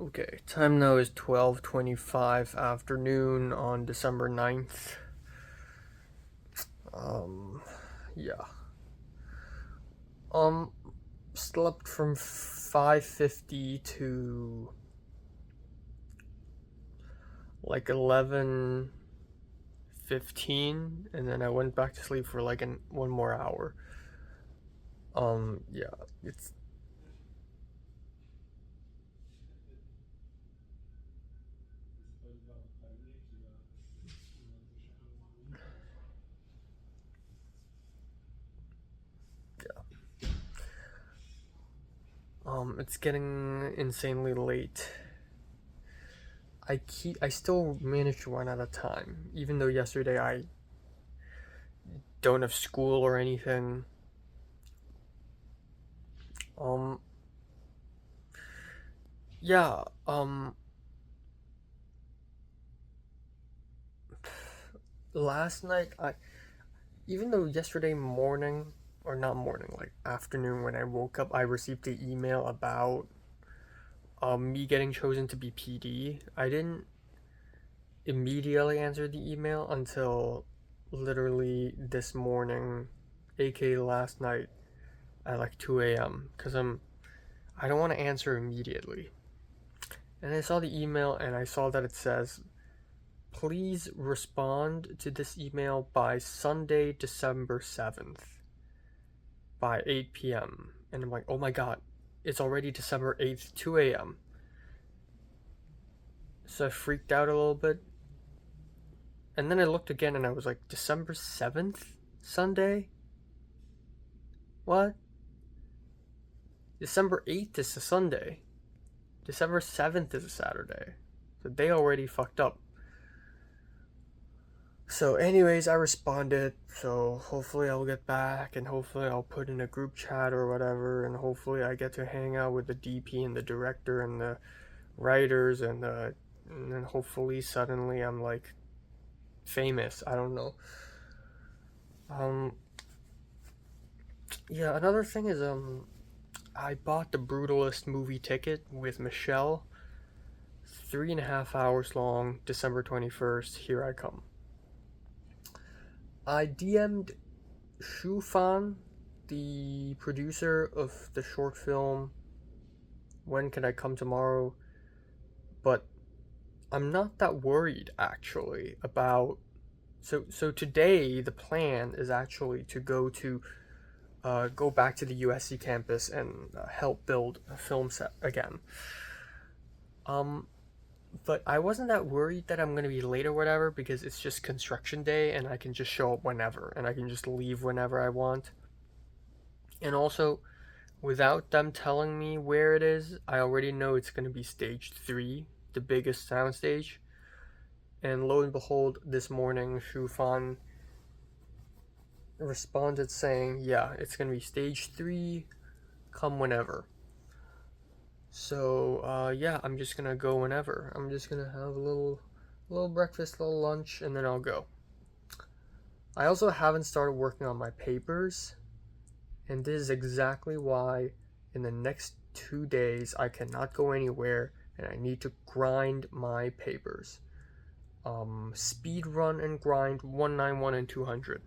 Okay, time now is 12:25 afternoon on December 9th. Um, yeah. Um, Slept from 5:50 to like 11:15, and then I went back to sleep for like one more hour. Yeah, it's it's getting insanely late. I still manage to run out of time, even though yesterday I don't have school or anything. Um, yeah. Last night, even though yesterday morning, or not morning, like afternoon when I woke up, I received the email about me getting chosen to be PD. I didn't immediately answer the email until literally this morning, aka last night at like 2 a.m. Because I don't want to answer immediately. And I saw the email and I saw that it says, please respond to this email by Sunday, December 7th by 8 p.m. And I'm like, oh my god, it's already December 8th, 2 a.m. So I freaked out a little bit. And then I looked again and I was like, December 7th? Sunday? What? December 8th is a Sunday. December 7th is a Saturday. So they already fucked up. So, anyways, I responded. So, hopefully, I'll get back and hopefully, I'll put in a group chat or whatever. And hopefully, I get to hang out with the DP and the director and the writers. And then hopefully, suddenly, I'm like famous. I don't know. Um, yeah, another thing is, I bought the Brutalist movie ticket with Michelle. 3.5 hours long, December 21st. Here I come. I DM'd Shu Fan, the producer of the short film When Can I Come Tomorrow, but I'm not that worried actually about. So today the plan is actually to go back to the USC campus and help build a film set again. Um, but I wasn't that worried that I'm gonna be late or whatever because it's just construction day and I can just show up whenever and I can just leave whenever I want. And also, without them telling me where it is, I already know it's gonna be stage three, the biggest sound stage. And lo and behold, this morning Shu Fan responded saying, "Yeah, it's gonna be stage three. Come whenever." So yeah, I'm just gonna go whenever. I'm just gonna have a little breakfast, little lunch, and then I'll go. I also haven't started working on my papers, and this is exactly why in the next 2 days I cannot go anywhere, and I need to grind my papers. Speed run and grind 191 and 200,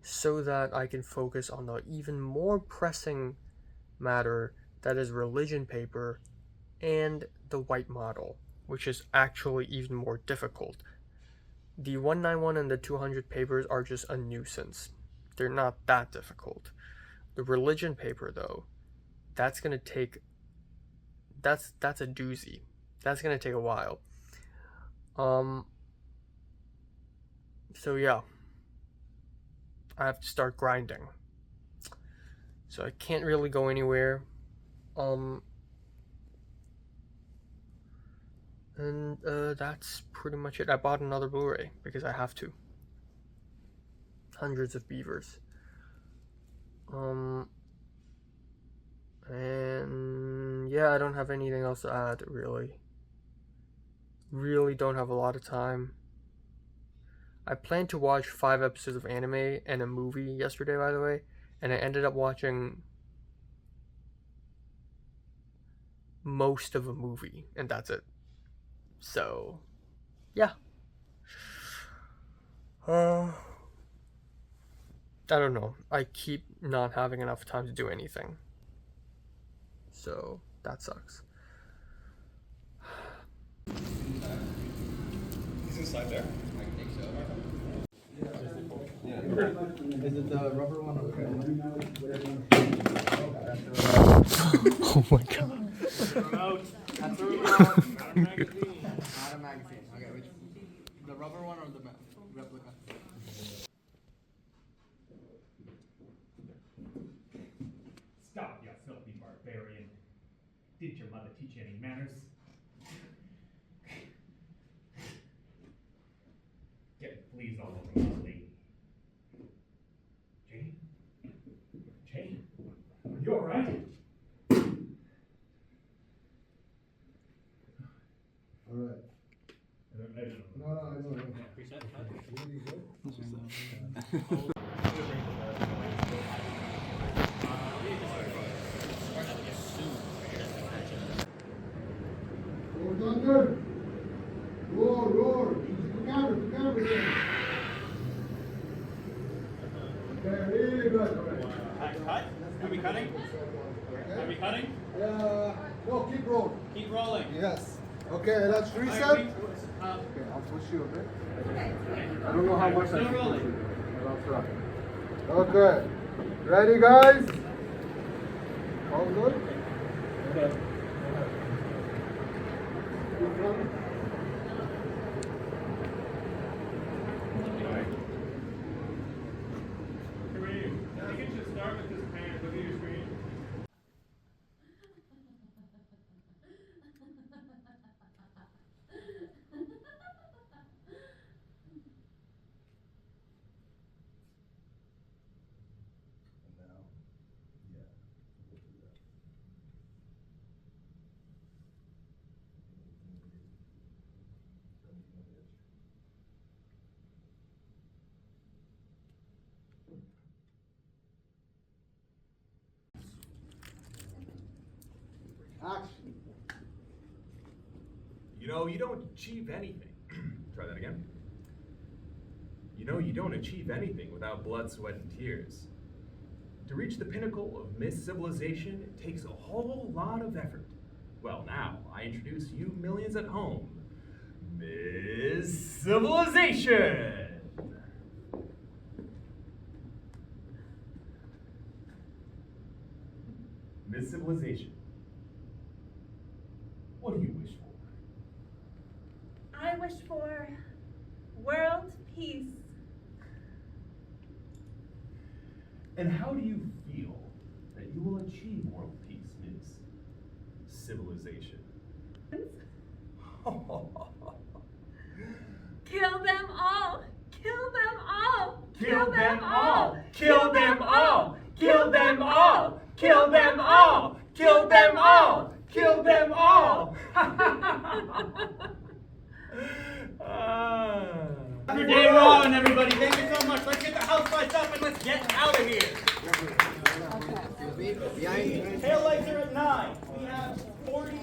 so that I can focus on the even more pressing matter that is religion paper and the white model, which is actually even more difficult. The 191 and the 200 papers are just a nuisance. They're not that difficult. The religion paper though, that's going to take that's a doozy. That's going to take a while. Um so yeah, I have to start grinding. So I can't really go anywhere. Um and that's pretty much it. I bought another Blu-ray because I have to. Hundreds of beavers. Um and yeah, I don't have anything else to add really. Really don't have a lot of time. I planned to watch 5 episodes of anime and a movie yesterday, by the way, and I ended up watching most of a movie, and that's it. So, yeah. I don't know. I keep not having enough time to do anything. So, that sucks. He's inside there. I think so. Yeah. Is it the rubber one? Oh my god. Not a magazine. Okay, which? The rubber one or the replica? Stop, you filthy barbarian. Didn't your mother teach you any manners? Getting fleas all over my lady. Jane? Jane? Are you alright? Alright. No, I know. Roar, Thunder! Roar! To camera there. Okay, really good. Cut? Are we cutting? Are we cutting? No, keep rolling. Keep rolling. Yes. Okay, let's reset. Okay, I'll push you a bit. I don't know how much I Still should push rolling. you, but I'll try. Okay. Ready, guys? All good? Okay. Kareem, I think you should start with this pan. Look at your screen. Action. You know, you don't achieve anything. Try that again. You know, you don't achieve anything without blood, sweat, and tears. To reach the pinnacle of Miss Civilization, it takes a whole lot of effort. Well, now, I introduce you millions at home, Miss Civilization! Miss Civilization, what do you wish for? I wish for world peace. And how do you feel that you will achieve world peace, Miss Civilization? Kill them all! Kill them all! Kill them all! Kill them all! Kill them all! Kill them all! Kill them all! Kill them all! Happy day one, everybody! Thank you so much. Let's get the house lights up and let's get out of here. Tail lights are at 9. We have 40.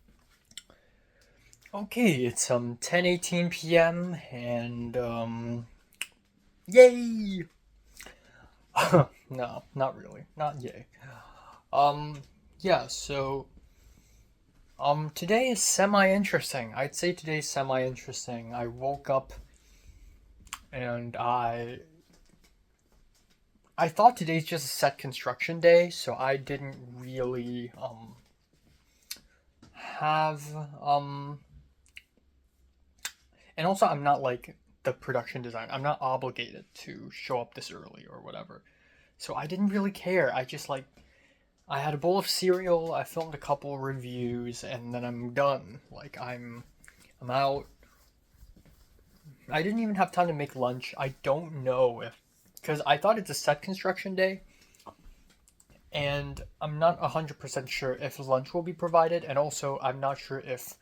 Okay, it's 10:18 p.m. and yay! No, not really. Not yay. Yeah, so today is semi-interesting. I'd say today's semi-interesting. I woke up and I thought today's just a set construction day, so I didn't really have and also I'm not like the production design. I'm not obligated to show up this early or whatever. So I didn't really care. I just I had a bowl of cereal, I filmed a couple reviews, and then I'm done. Like I'm out. I didn't even have time to make lunch. I don't know if, because I thought it's a set construction day, and I'm not 100% sure if lunch will be provided, and also I'm not sure if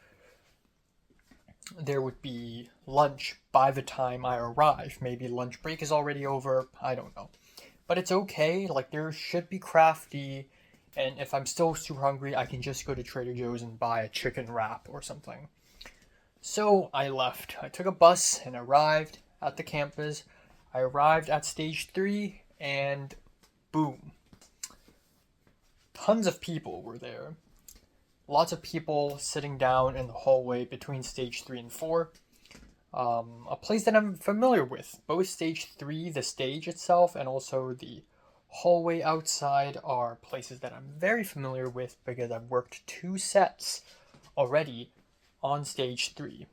there would be lunch by the time I arrive. Maybe lunch break is already over, I don't know. But it's okay, like there should be crafty, And if I'm still super hungry, I can just go to Trader Joe's and buy a chicken wrap or something. So I left. I took a bus and arrived at the campus. I arrived at stage 3 and boom. Tons of people were there. Lots of people sitting down in the hallway between stage 3 and 4. A place that I'm familiar with. Both stage 3, the stage itself, and also the hallway outside are places that I'm very familiar with because I've worked 2 sets already on stage 3.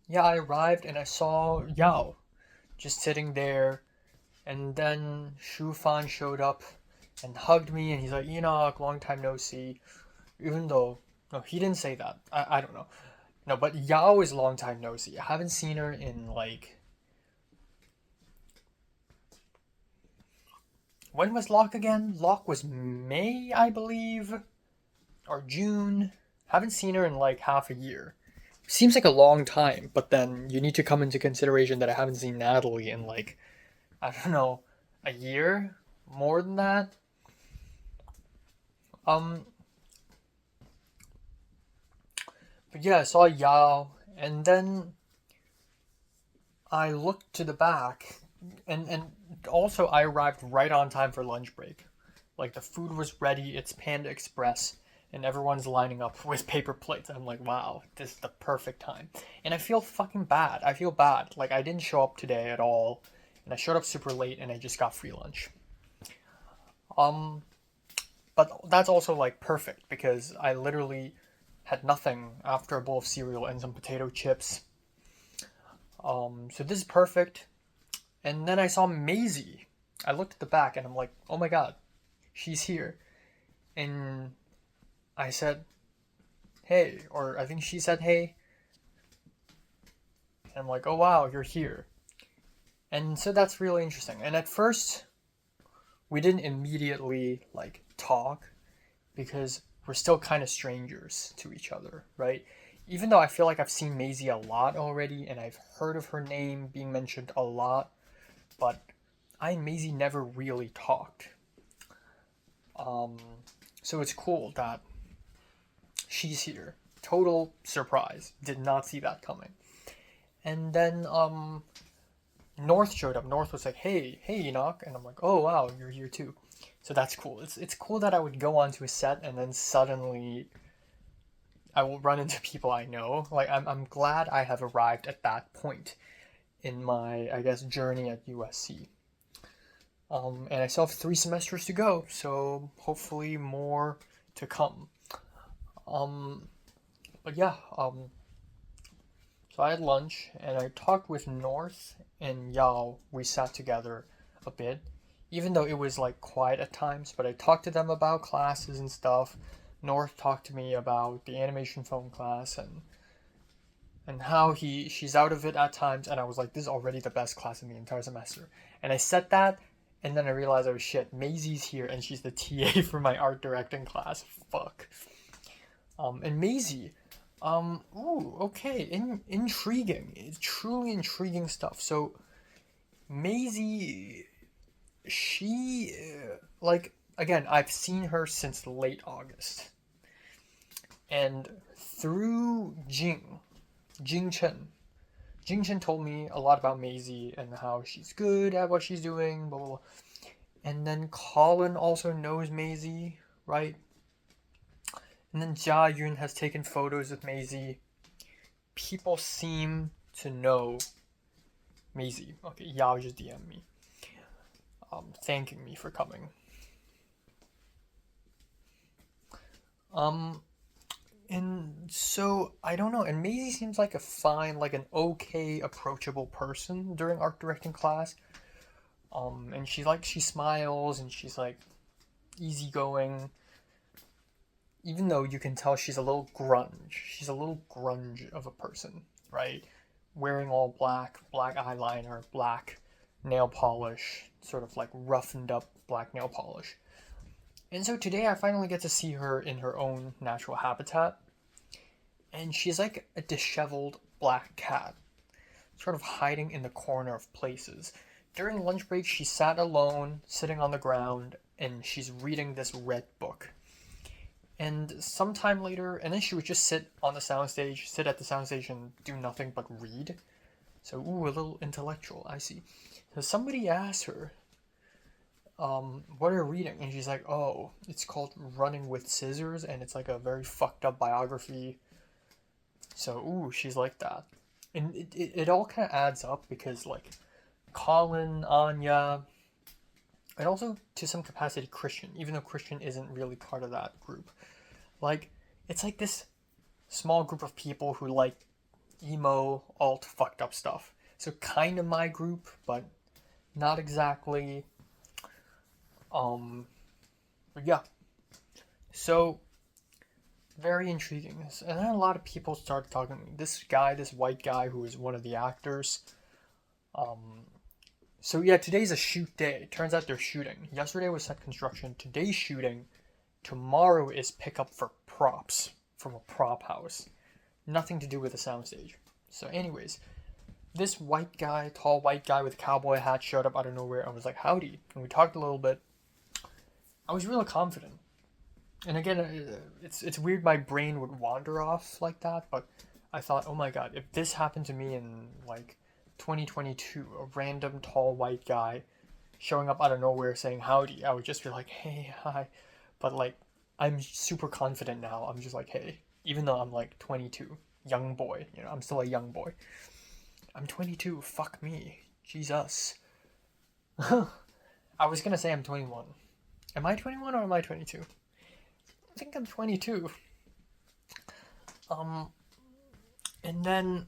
Yeah, I arrived and I saw Yao just sitting there, and then Shu Fan showed up and hugged me, and he's like, Enoch, long time no see. Even though, no, he didn't say that. I don't know. No, but Yao is long time no see. I haven't seen her in like... When was Locke again? Locke was May, I believe, or June. Haven't seen her in like half a year. Seems like a long time, but then you need to come into consideration that I haven't seen Natalie in like, I don't know, a year? More than that? But yeah, I saw Yao, and then I looked to the back, and also I arrived right on time for lunch break. Like, the food was ready, it's Panda Express, and everyone's lining up with paper plates. I'm like, wow, this is the perfect time. And I feel fucking bad. I feel bad. Like, I didn't show up today at all, and I showed up super late, and I just got free lunch. But that's also, like, perfect, because I literally had nothing after a bowl of cereal and some potato chips. So this is perfect. And then I saw Maisie. I looked at the back, and I'm like, oh my god, she's here. And I said, hey, or I think she said, hey. And I'm like, oh wow, you're here. And so that's really interesting. And at first, we didn't immediately, like, talk, because we're still kind of strangers to each other, right? Even though I feel like I've seen Maisie a lot already, and I've heard of her name being mentioned a lot, but I and Maisie never really talked. So it's cool that she's here. Total surprise. Did not see that coming. And then, North showed up. North was like, hey Enoch. And I'm like, oh wow, you're here too. So that's cool. It's cool that I would go onto a set and then suddenly I will run into people I know. Like, I'm glad I have arrived at that point in my, I guess, journey at USC. And I still have 3 semesters to go, so hopefully more to come. But yeah, so I had lunch, and I talked with North and Yao. We sat together a bit, even though it was like quiet at times, but I talked to them about classes and stuff. North talked to me about the animation film class and how she's out of it at times, and I was like, this is already the best class in the entire semester. And I said that, and then I realized, oh shit, Maisie's here, and she's the TA for my art directing class. Fuck. And Maisie, ooh, okay, intriguing. It's truly intriguing stuff. So, Maisie, she, like, again, I've seen her since late August. And through Jing Chen told me a lot about Maisie and how she's good at what she's doing, blah, blah, blah. And then Colin also knows Maisie, right? And then Jia Yun has taken photos with Maisie. People seem to know Maisie. Okay, Yao just DM'd me. Thanking me for coming. And so, I don't know, and Maisie seems like a fine, like an okay, approachable person during art directing class. And she smiles, and she's like easygoing. Even though you can tell she's a little grunge. She's a little grunge of a person, right? Wearing all black eyeliner, black nail polish, sort of like roughened up black nail polish. And so today I finally get to see her in her own natural habitat. And she's like a disheveled black cat, sort of hiding in the corner of places. during lunch break, she sat alone, sitting on the ground, and she's reading this red book. And sometime later, and then she would just sit at the soundstage and do nothing but read. So, ooh, a little intellectual, I see. So somebody asked her, what are you reading? And she's like, oh, it's called Running with Scissors, and it's like a very fucked up biography. So, ooh, she's like that. And it all kind of adds up because, like, Colin, Anya, and also to some capacity Christian, even though Christian isn't really part of that group. Like, it's like this small group of people who like emo, alt, fucked up stuff. So kind of my group, but not exactly. But yeah. So, very intriguing. And then a lot of people started talking to me. This white guy who is one of the actors. So yeah, today's a shoot day. Turns out they're shooting. Yesterday was set construction. Today's shooting. Tomorrow is pickup for props from a prop house. Nothing to do with the soundstage. So anyways, this white guy, tall white guy with a cowboy hat showed up out of nowhere. I was like, howdy. And we talked a little bit. I was really confident. And again, it's weird my brain would wander off like that, but I thought, oh my god, if this happened to me in, like, 2022, a random tall white guy showing up out of nowhere saying howdy, I would just be like, hey, hi. But, like, I'm super confident now. I'm just like, hey, even though I'm, like, 22, young boy, I'm still a young boy. I'm 22, fuck me. Jesus. I was gonna say I'm 21. Am I 21 or am I 22? I think I'm 22. And then,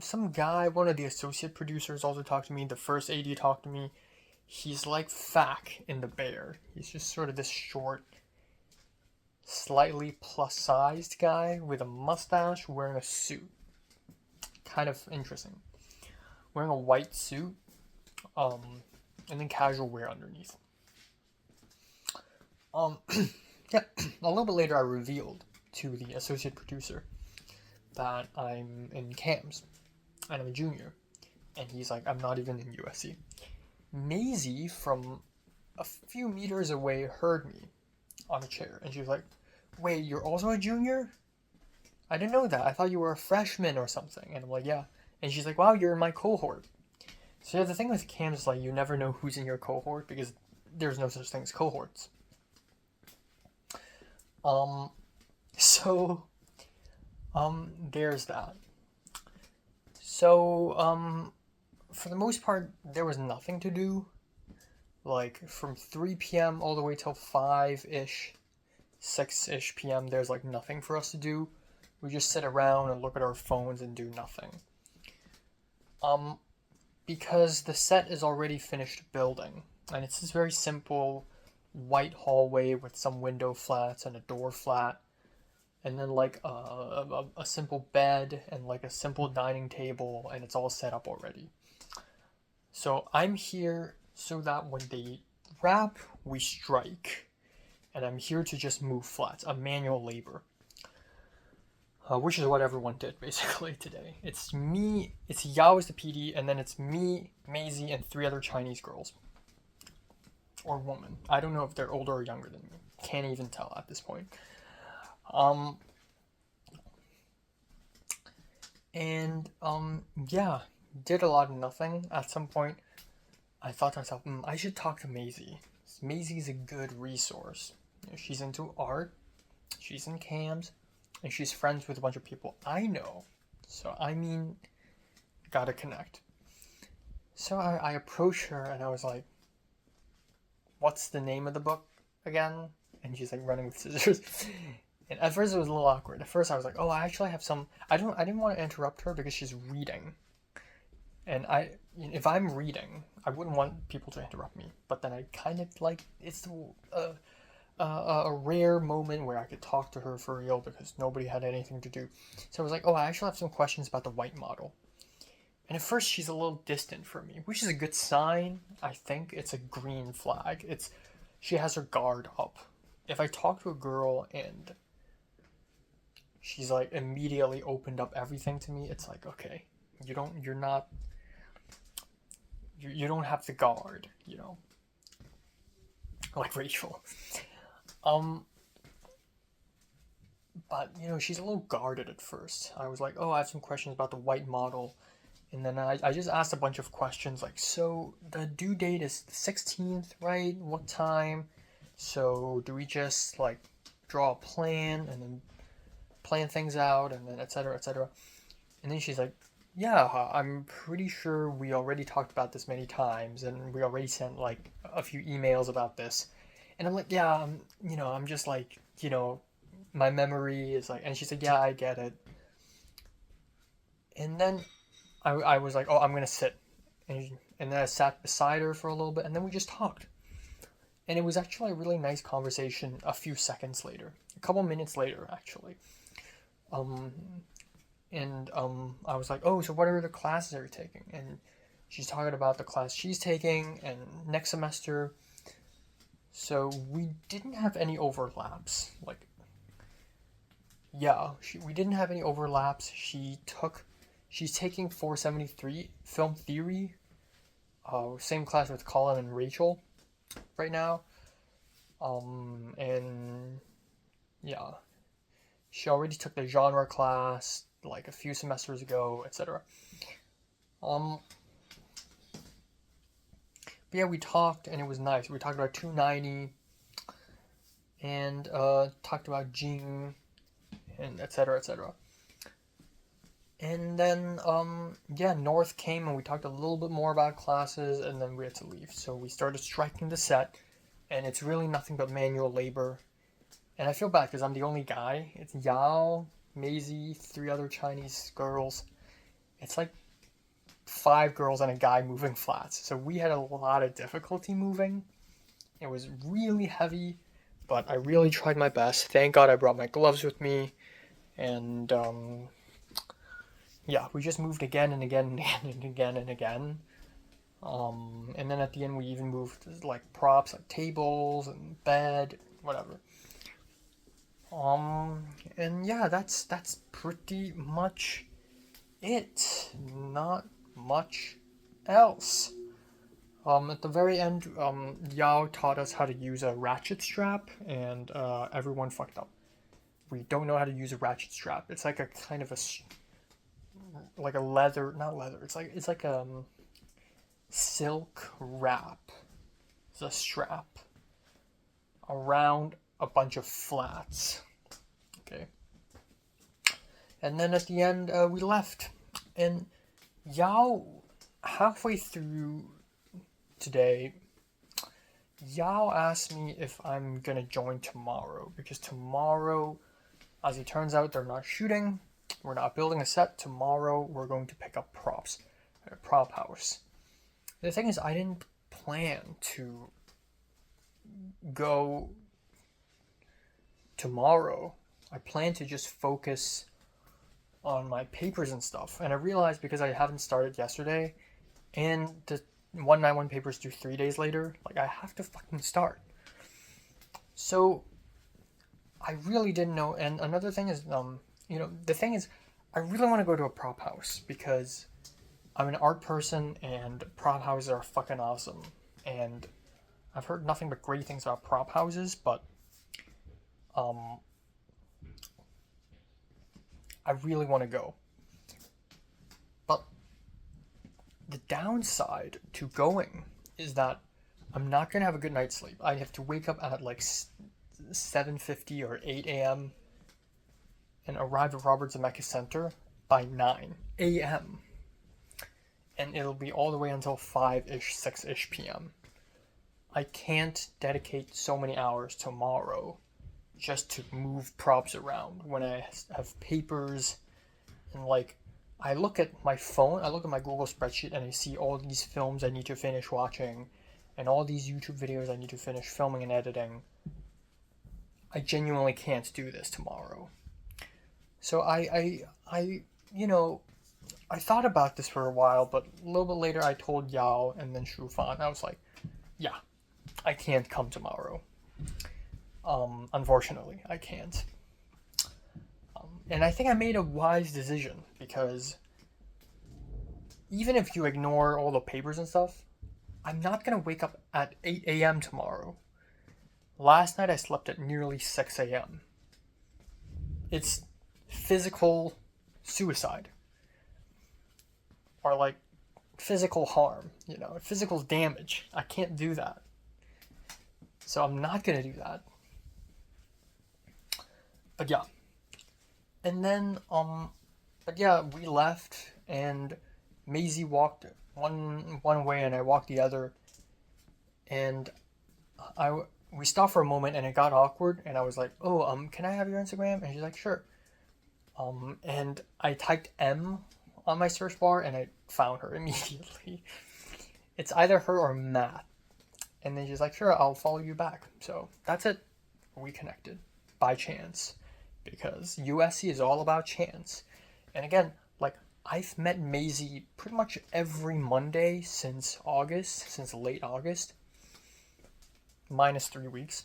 some guy, one of the associate producers also talked to me. The first AD talked to me. He's like Fak in The Bear. He's just sort of this short, slightly plus-sized guy with a mustache wearing a suit. Kind of interesting. Wearing a white suit, and then casual wear underneath. Yeah, a little bit later I revealed to the associate producer that I'm in CAMS, and I'm a junior. And he's like, I'm not even in USC. Maisie, from a few meters away, heard me on a chair, and she was like, wait, you're also a junior? I didn't know that. I thought you were a freshman or something. And I'm like, yeah. And she's like, wow, you're in my cohort. So yeah, the thing with CAMS is, like, you never know who's in your cohort because there's no such thing as cohorts. There's that. So, for the most part, there was nothing to do. Like, from 3 p.m. all the way till 5-ish, 6-ish p.m., there's, like, nothing for us to do. We just sit around and look at our phones and do nothing. Because the set is already finished building, and it's this very simple white hallway with some window flats and a door flat, and then like a simple bed and like a simple dining table, and it's all set up already. So I'm here so that when they wrap, we strike, and I'm here to just move flats, a manual labor. Which is what everyone did basically today. It's me, it's Yao as the PD, and then it's me, Maisie, and 3 other Chinese girls. Or woman. I don't know if they're older or younger than me. Can't even tell at this point. Yeah, did a lot of nothing. At some point, I thought to myself, I should talk to Maisie. Maisie's a good resource. She's into art, she's in CAMS, and she's friends with a bunch of people I know. So, I mean, gotta connect. So I approached her and I was like, what's the name of the book again? And she's like, Running with Scissors. And at first it was a little awkward. At first I was like, oh, I actually have some... I didn't want to interrupt her because she's reading. And if I'm reading, I wouldn't want people to interrupt me. But then I kind of like... It's a rare moment where I could talk to her for real because nobody had anything to do. So I was like, oh, I actually have some questions about the white model. And at first she's a little distant from me, which is a good sign. I think it's a green flag. She has her guard up. If I talk to a girl and she's like immediately opened up everything to me, it's like, okay, you're not you don't have the guard, like Rachel. But she's a little guarded at first. I was like, oh, I have some questions about the white model. And then I just asked a bunch of questions like, so the due date is the 16th, right? What time? So do we just like draw a plan and then plan things out and then et cetera, et cetera? And then she's like, yeah, I'm pretty sure we already talked about this many times and we already sent like a few emails about this. And I'm like, yeah, I'm just like, my memory is like, and she said, yeah, I get it. And then I was like, oh, I'm going to sit. And then I sat beside her for a little bit, and then we just talked. And it was actually a really nice conversation a few seconds later. A couple minutes later, actually. I was like, oh, so what are the classes are you taking? And she's talking about the class she's taking and next semester. So we didn't have any overlaps. Like, yeah, we didn't have any overlaps. She's taking 473 film theory. Same class with Colin and Rachel right now. And yeah, she already took the genre class like a few semesters ago, etc. But yeah, we talked and it was nice. We talked about 290 and talked about Jing and etc. etc. And then yeah, North came and we talked a little bit more about classes and then we had to leave. So we started striking the set and it's really nothing but manual labor. And I feel bad because I'm the only guy. It's Yao, Maisie, 3 other Chinese girls. It's like 5 girls and a guy moving flats. So we had a lot of difficulty moving. It was really heavy, but I really tried my best. Thank God I brought my gloves with me. And yeah, we just moved again and again and again and again and again. And then at the end we even moved like props like tables and bed, whatever. And yeah, that's pretty much it. Not much else. At the very end, Yao taught us how to use a ratchet strap, and everyone fucked up. We don't know how to use a ratchet strap. It's like a kind of like a leather, not leather. It's like a silk wrap. It's a strap around a bunch of flats. Okay. And then at the end, we left. And Yao, halfway through today, Yao asked me if I'm gonna join tomorrow. Because tomorrow, as it turns out, they're not shooting. We're not building a set. Tomorrow, we're going to pick up props at a prop house. The thing is, I didn't plan to go tomorrow. I plan to just focus on my papers and stuff. And I realized because I haven't started yesterday, and the 191 papers due 3 days later, like I have to fucking start. So I really didn't know. And another thing is, the thing is, I really want to go to a prop house because I'm an art person and prop houses are fucking awesome. And I've heard nothing but great things about prop houses, but I really want to go. But the downside to going is that I'm not going to have a good night's sleep. I have to wake up at like 7:50 or 8 a.m. and arrive at Robert Zemeckis Center by 9 a.m. And it'll be all the way until 5-ish, 6-ish p.m. I can't dedicate so many hours tomorrow just to move props around when I have papers and like I look at my phone, I look at my Google spreadsheet and I see all these films I need to finish watching and all these YouTube videos I need to finish filming and editing. I genuinely can't do this tomorrow. So I thought about this for a while, but a little bit later I told Yao and then Shufan. I was like, yeah, I can't come tomorrow. Unfortunately, I can't. And I think I made a wise decision because even if you ignore all the papers and stuff, I'm not gonna wake up at 8 a.m. tomorrow. Last night I slept at nearly 6 a.m. It's physical suicide. Or like physical harm, physical damage. I can't do that. So I'm not gonna do that. But yeah. And then, but yeah, we left and Maisie walked one way and I walked the other. And we stopped for a moment and it got awkward and I was like, oh, can I have your Instagram? And she's like, sure. And I typed M on my search bar and I found her immediately. It's either her or Matt. And then she's like, sure, I'll follow you back. So that's it. We connected by chance because USC is all about chance. And again, like I've met Maisie pretty much every Monday since late August, minus 3 weeks.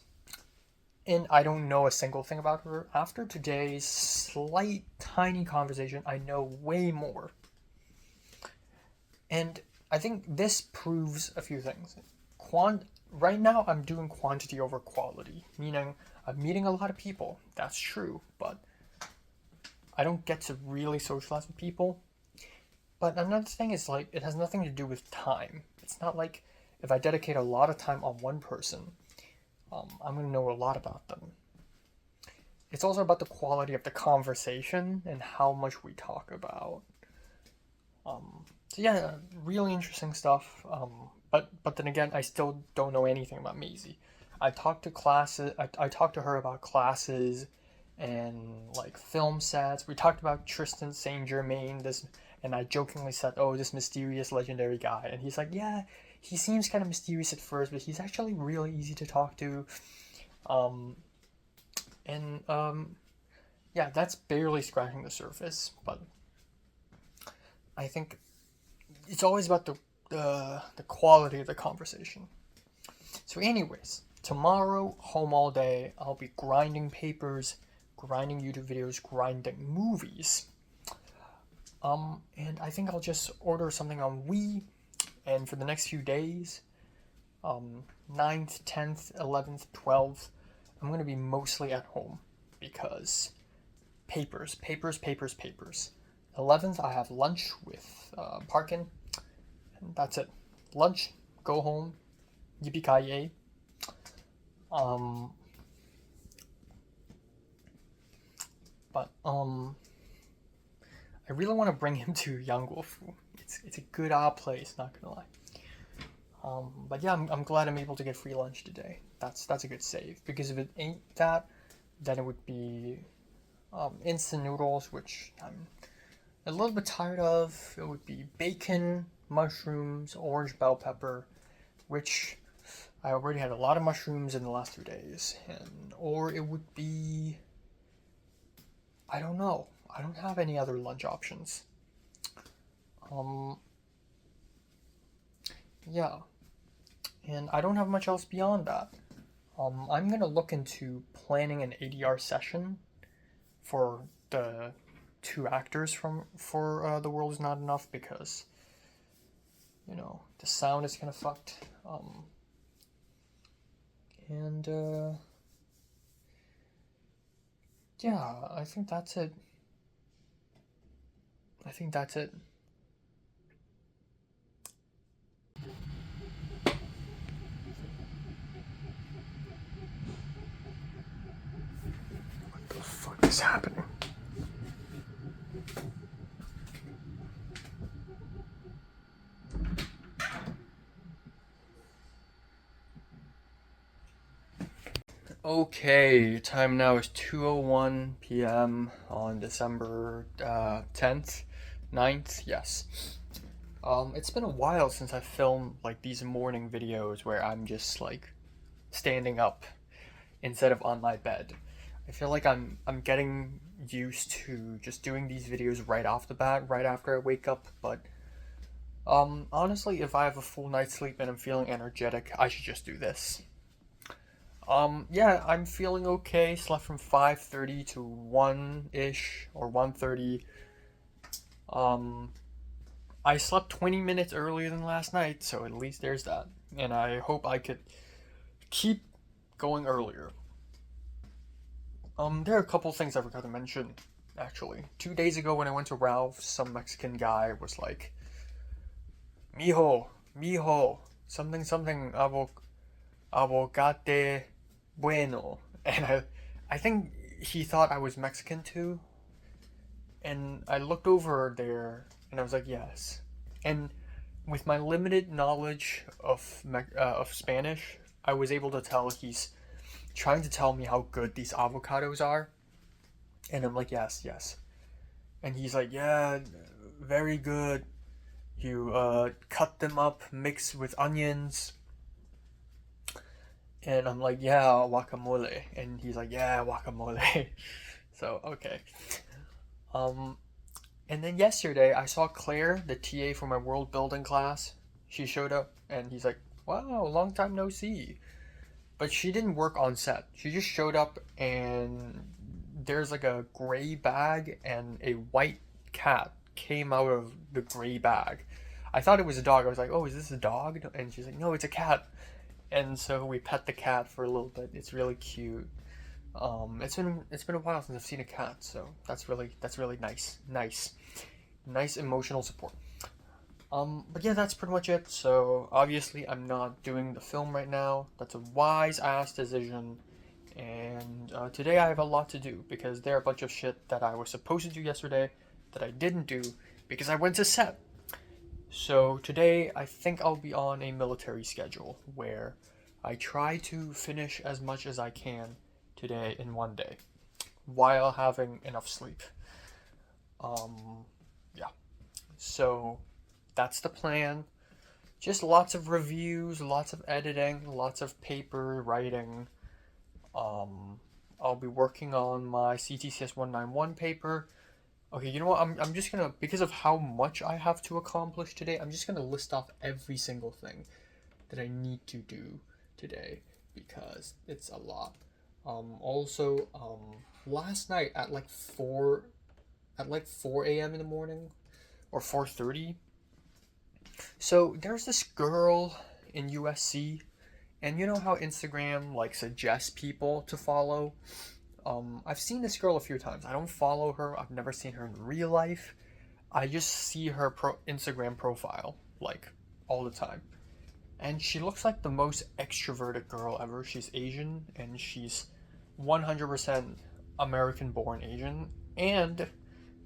And I don't know a single thing about her. After today's slight, tiny conversation, I know way more. And I think this proves a few things. Right now, I'm doing quantity over quality, meaning I'm meeting a lot of people. That's true, but I don't get to really socialize with people. But another thing is, like, it has nothing to do with time. It's not like if I dedicate a lot of time on one person, I'm going to know a lot about them. It's also about the quality of the conversation and how much we talk about. So yeah, really interesting stuff. But then again, I still don't know anything about Maisie. I talked to her about classes and like film sets. We talked about Tristan Saint Germain, and I jokingly said, "Oh, this mysterious legendary guy," and he's like, "Yeah, he seems kind of mysterious at first, but he's actually really easy to talk to." Yeah, that's barely scratching the surface, but I think it's always about the quality of the conversation. So anyways, tomorrow, home all day, I'll be grinding papers, grinding YouTube videos, grinding movies. And I think I'll just order something on Wii, and for the next few days, 9th, 10th, 11th, 12th, I'm going to be mostly at home because papers. 11th, I have lunch with Parkin, and that's it. Lunch, go home, yippee-ki-yay. I really want to bring him to Yangguofu. It's a good place, not gonna lie. But yeah, I'm glad I'm able to get free lunch today. That's a good save, because if it ain't that, then it would be instant noodles, which I'm a little bit tired of. It would be bacon, mushrooms, orange bell pepper, which I already had a lot of mushrooms in the last 2 days, or it would be, I don't know. I don't have any other lunch options. Yeah, and I don't have much else beyond that. I'm gonna look into planning an ADR session for the 2 actors for The World Is Not Enough, because the sound is kind of fucked. Yeah, I think that's it. What the fuck is happening? Okay, time now is 2:01 p.m. on December 10th, 9th, yes. It's been a while since I filmed like these morning videos where I'm just like standing up instead of on my bed. I feel like I'm getting used to just doing these videos right off the bat, right after I wake up, but honestly, if I have a full night's sleep and I'm feeling energetic, I should just do this. Yeah, I'm feeling okay. Slept from 5:30 to 1-ish or 1:30. I slept 20 minutes earlier than last night, so at least there's that. And I hope I could keep going earlier. There are a couple things I forgot to mention, actually. 2 days ago when I went to Ralph's, some Mexican guy was like, mijo, something, avocate bueno. And I think he thought I was Mexican too. And I looked over there and I was like, yes. And with my limited knowledge of Spanish, I was able to tell he's trying to tell me how good these avocados are. And I'm like, yes. And he's like, yeah, very good. You cut them up, mix with onions. And I'm like, yeah, guacamole. And he's like, yeah, guacamole. So, okay. And then yesterday I saw Claire, the TA for my world building class. She showed up and he's like, wow, long time no see. But she didn't work on set. She just showed up and there's like a gray bag and a white cat came out of the gray bag. I thought it was a dog. I was like, oh, is this a dog? And she's like, no, it's a cat. And so we pet the cat for a little bit. It's really cute. It's been a while since I've seen a cat, so that's really nice emotional support. But yeah, that's pretty much it. So obviously I'm not doing the film right now. That's a wise ass decision. And today I have a lot to do because there are a bunch of shit that I was supposed to do yesterday that I didn't do because I went to set. So today I think I'll be on a military schedule where I try to finish as much as I can today in one day while having enough sleep. Yeah. So that's the plan. Just lots of reviews, lots of editing, lots of paper writing. I'll be working on my CTCS 191 paper. Okay, you know what? I'm just gonna, because of how much I have to accomplish today, I'm just gonna list off every single thing that I need to do today because it's a lot. Also, last night at like 4 a.m. in the morning, or 4:30. So there's this girl in USC, and you know how Instagram like suggests people to follow? I've seen this girl a few times. I don't follow her. I've never seen her in real life. I just see her Instagram profile like all the time. And she looks like the most extroverted girl ever. She's Asian and she's 100% American-born Asian and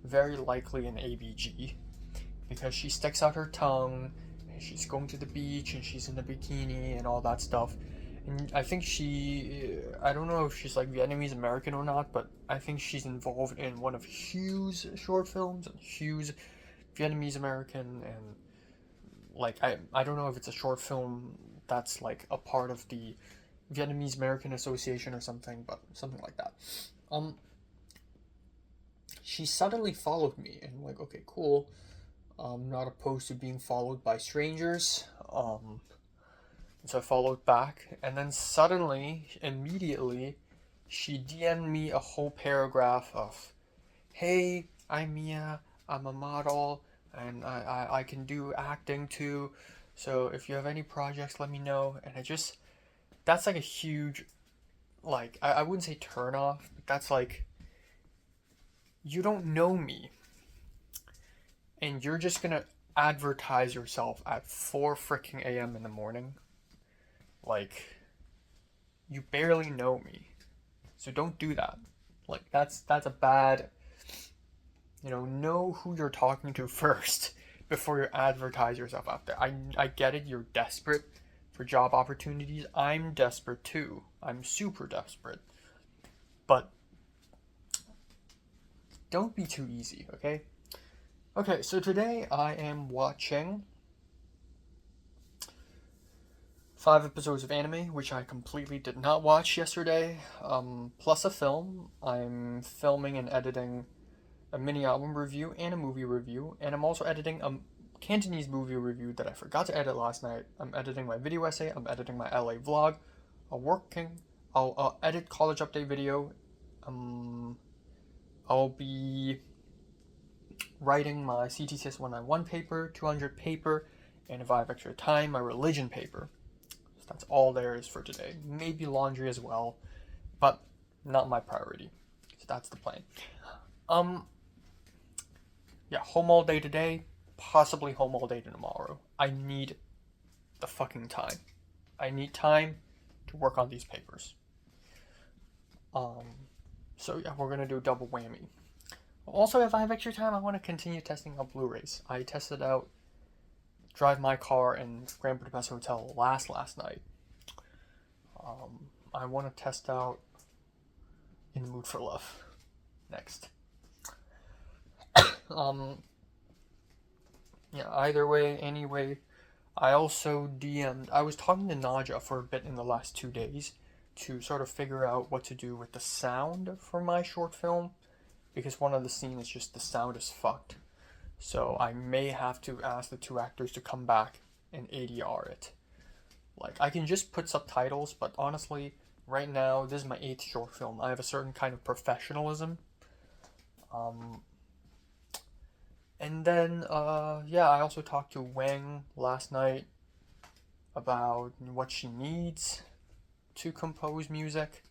very likely an ABG because she sticks out her tongue and she's going to the beach and she's in a bikini and all that stuff. And I think I don't know if she's like Vietnamese American or not, but I think she's involved in one of Hugh's short films. And Hugh's Vietnamese American, and like I don't know if it's a short film that's like a part of the Vietnamese American Association or something, but something like that. She suddenly followed me, and I'm like, okay, cool. I'm not opposed to being followed by strangers. So I followed back, and then suddenly, immediately, she DM'd me a whole paragraph of, hey, I'm Mia, I'm a model, and I can do acting too, so if you have any projects, let me know. And that's like a huge, like, I wouldn't say turn off, but that's like, you don't know me, and you're just gonna advertise yourself at 4 freaking a.m. in the morning. Like, you barely know me, so don't do that. Like, that's a bad, know who you're talking to first before you advertise yourself out there. I get it, you're desperate for job opportunities. I'm desperate too. I'm super desperate. But don't be too easy, okay? Okay, so today I am watching 5 episodes of anime, which I completely did not watch yesterday, plus a film. I'm filming and editing a mini album review and a movie review, and I'm also editing a Cantonese movie review that I forgot to edit last night. I'm editing my video essay, I'm editing my LA vlog, I'll edit college update video, I'll be writing my CTCS 191 paper, 200 paper, and if I have extra time, my religion paper. So that's all there is for today. Maybe laundry as well, but not my priority. So that's the plan. Yeah, home all day today, possibly home all day tomorrow. I need the fucking time. I need time to work on these papers. So yeah, we're gonna do a double whammy. Also, if I have extra time, I want to continue testing out Blu-rays. I tested out Drive My Car and Grand Budapest Hotel last night. I want to test out In the Mood for Love next. Yeah, either way, anyway, I also DM'd. I was talking to Naja for a bit in the last 2 days to sort of figure out what to do with the sound for my short film, because one of the scenes is just the sound is fucked. So I may have to ask the 2 actors to come back and ADR it. Like, I can just put subtitles, but honestly, right now, this is my 8th short film. I have a certain kind of professionalism. And then, yeah, I also talked to Wang last night about what she needs to compose music,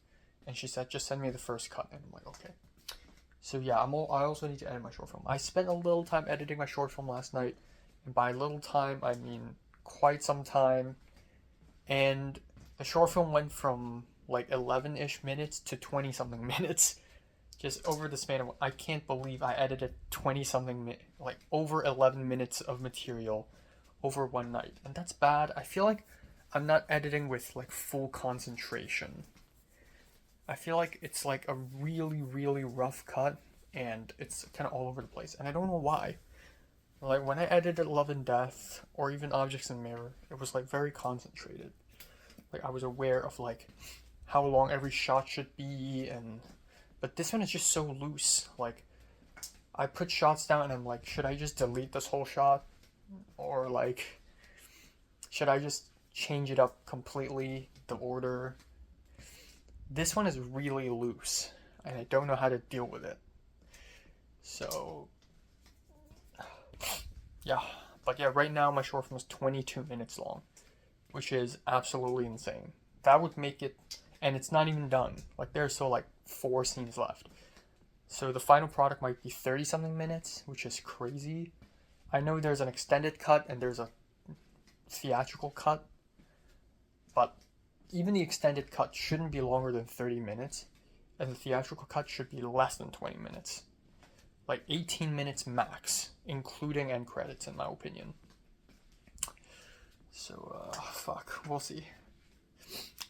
and she said, just send me the first cut, and I'm like, okay. So yeah, I also need to edit my short film. I spent a little time editing my short film last night, and by little time, I mean quite some time, and the short film went from like 11-ish minutes to 20-something minutes, just over the span of, I can't believe I edited 20-something, like over 11 minutes of material over one night, and that's bad. I feel like I'm not editing with like full concentration. I feel like it's like a really, really rough cut, and it's kind of all over the place, and I don't know why. Like, when I edited Love and Death, or even Objects in Mirror, it was like very concentrated. Like, I was aware of like how long every shot should be, but this one is just so loose. Like, I put shots down and I'm like, should I just delete this whole shot? Or like, should I just change it up completely, the order? This one is really loose, and I don't know how to deal with it. So, yeah. But yeah, right now my short film is 22 minutes long, which is absolutely insane. That would make it, and it's not even done. Like, there's still like 4 scenes left. So the final product might be 30-something minutes, which is crazy. I know there's an extended cut and there's a theatrical cut, but even the extended cut shouldn't be longer than 30 minutes, and the theatrical cut should be less than 20 minutes. Like 18 minutes max, including end credits, in my opinion. So, fuck. We'll see.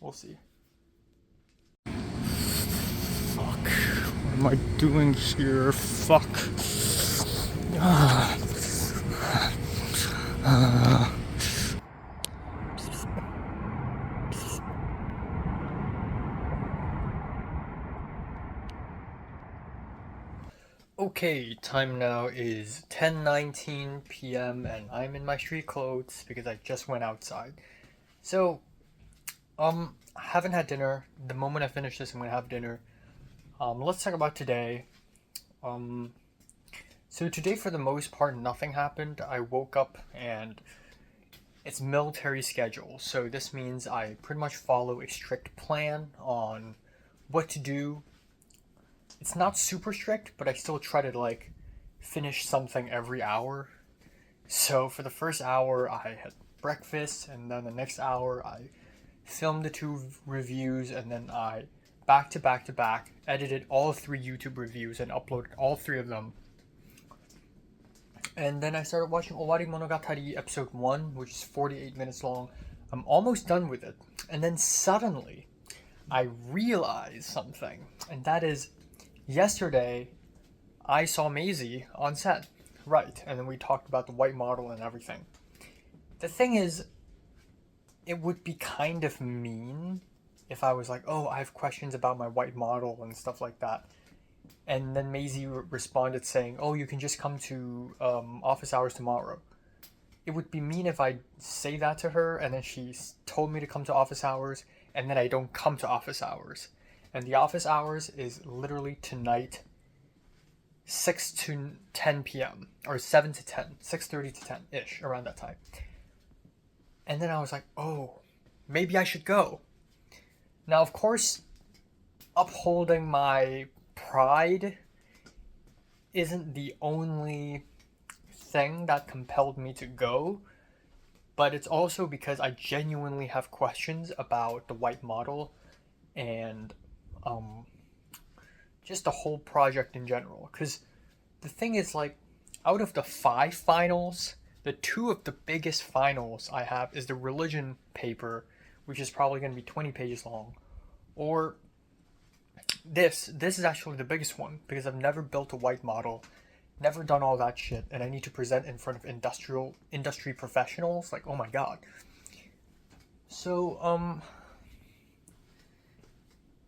We'll see. Fuck. What am I doing here? Fuck. Okay, time now is 10:19 p.m. and I'm in my street clothes because I just went outside. So, I haven't had dinner. The moment I finish this, I'm gonna have dinner. Let's talk about today. So today, for the most part, nothing happened. I woke up and it's military schedule. So this means I pretty much follow a strict plan on what to do. It's not super strict, but I still try to like finish something every hour. So for the first hour, I had breakfast, and then the next hour, I filmed the 2 reviews, and then I back to back edited all 3 YouTube reviews and uploaded all 3 of them. And then I started watching Owari Monogatari episode 1, which is 48 minutes long. I'm almost done with it. And then suddenly, I realized something, and that is, yesterday, I saw Maisie on set, right, and then we talked about the white model and everything. The thing is, it would be kind of mean if I was like, oh, I have questions about my white model and stuff like that, and then Maisie responded saying, oh, you can just come to office hours tomorrow. It would be mean if I say that to her, and then she told me to come to office hours, and then I don't come to office hours. And the office hours is literally tonight 6 to 10 p.m. or 7 to 10, 6:30 to 10 ish, around that time. And then I was like, oh, maybe I should go. Now, of course, upholding my pride isn't the only thing that compelled me to go, but it's also because I genuinely have questions about the white model and just the whole project in general. Because the thing is, like, out of the 5 finals, the 2 of the biggest finals I have is the religion paper, which is probably going to be 20 pages long, or this is actually the biggest one, because I've never built a white model, never done all that shit, and I need to present in front of industry professionals. Like, oh my god. So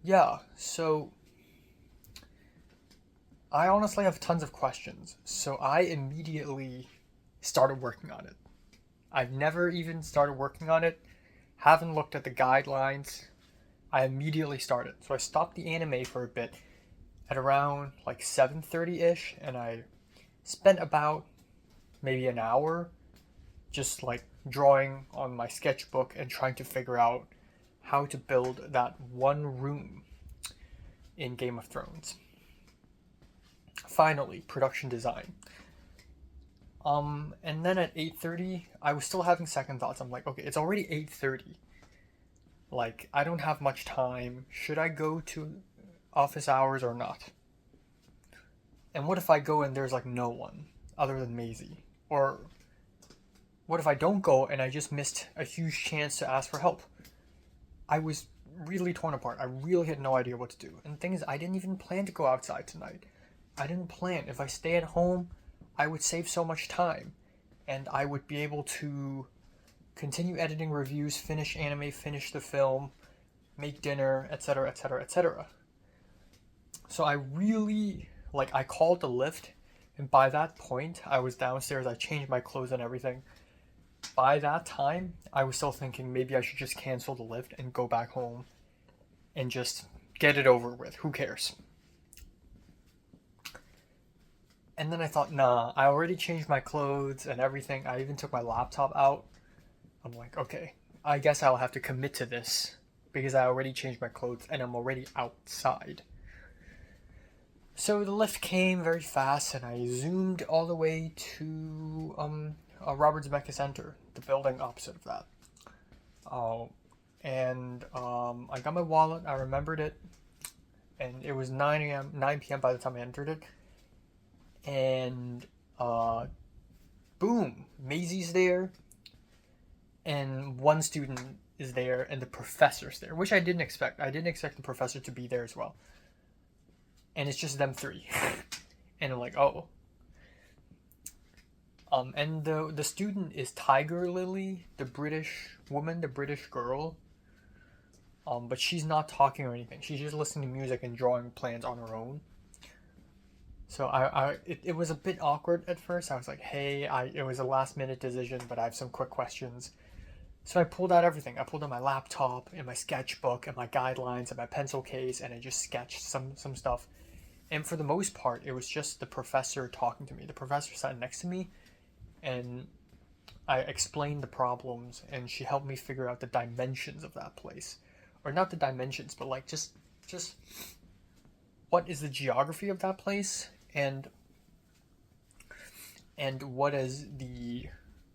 yeah, so I honestly have tons of questions, so I immediately started working on it. I've never even started working on it, haven't looked at the guidelines. I immediately started. So I stopped the anime for a bit at around like 7:30-ish, and I spent about maybe an hour just like drawing on my sketchbook and trying to figure out how to build that one room in Game of Thrones. Finally, production design. And then at 8:30, I was still having second thoughts. I'm like, okay, it's already 8:30. Like, I don't have much time. Should I go to office hours or not? And what if I go and there's like no one other than Maisie? Or what if I don't go and I just missed a huge chance to ask for help? I was really torn apart. I really had no idea what to do. And the thing is, I didn't even plan to go outside tonight. I didn't plan. If I stay at home, I would save so much time. And I would be able to continue editing reviews, finish anime, finish the film, make dinner, etc., etc., etc. So I really, like, I called the lift, and by that point, I was downstairs, I changed my clothes and everything. By that time, I was still thinking maybe I should just cancel the lift and go back home and just get it over with. Who cares? And then I thought, nah, I already changed my clothes and everything. I even took my laptop out. I'm like, okay, I guess I'll have to commit to this because I already changed my clothes and I'm already outside. So the lift came very fast and I zoomed all the way to Robert Zemeckis Center, the building opposite of that. I got my wallet, I remembered it, and it was 9 p.m. by the time I entered it. And boom, Maisie's there. And one student is there, and the professor's there, which I didn't expect. I didn't expect the professor to be there as well. And it's just them 3. And I'm like, oh. And the student is Tiger Lily, the British woman, the British girl. But she's not talking or anything. She's just listening to music and drawing plans on her own. So it was a bit awkward at first. I was like, hey, it was a last minute decision, but I have some quick questions. So I pulled out everything. I pulled out my laptop and my sketchbook and my guidelines and my pencil case, and I just sketched some stuff. And for the most part, it was just the professor talking to me. The professor sat next to me, and I explained the problems, and she helped me figure out the dimensions of that place. Or not the dimensions, but like just what is the geography of that place, and what is the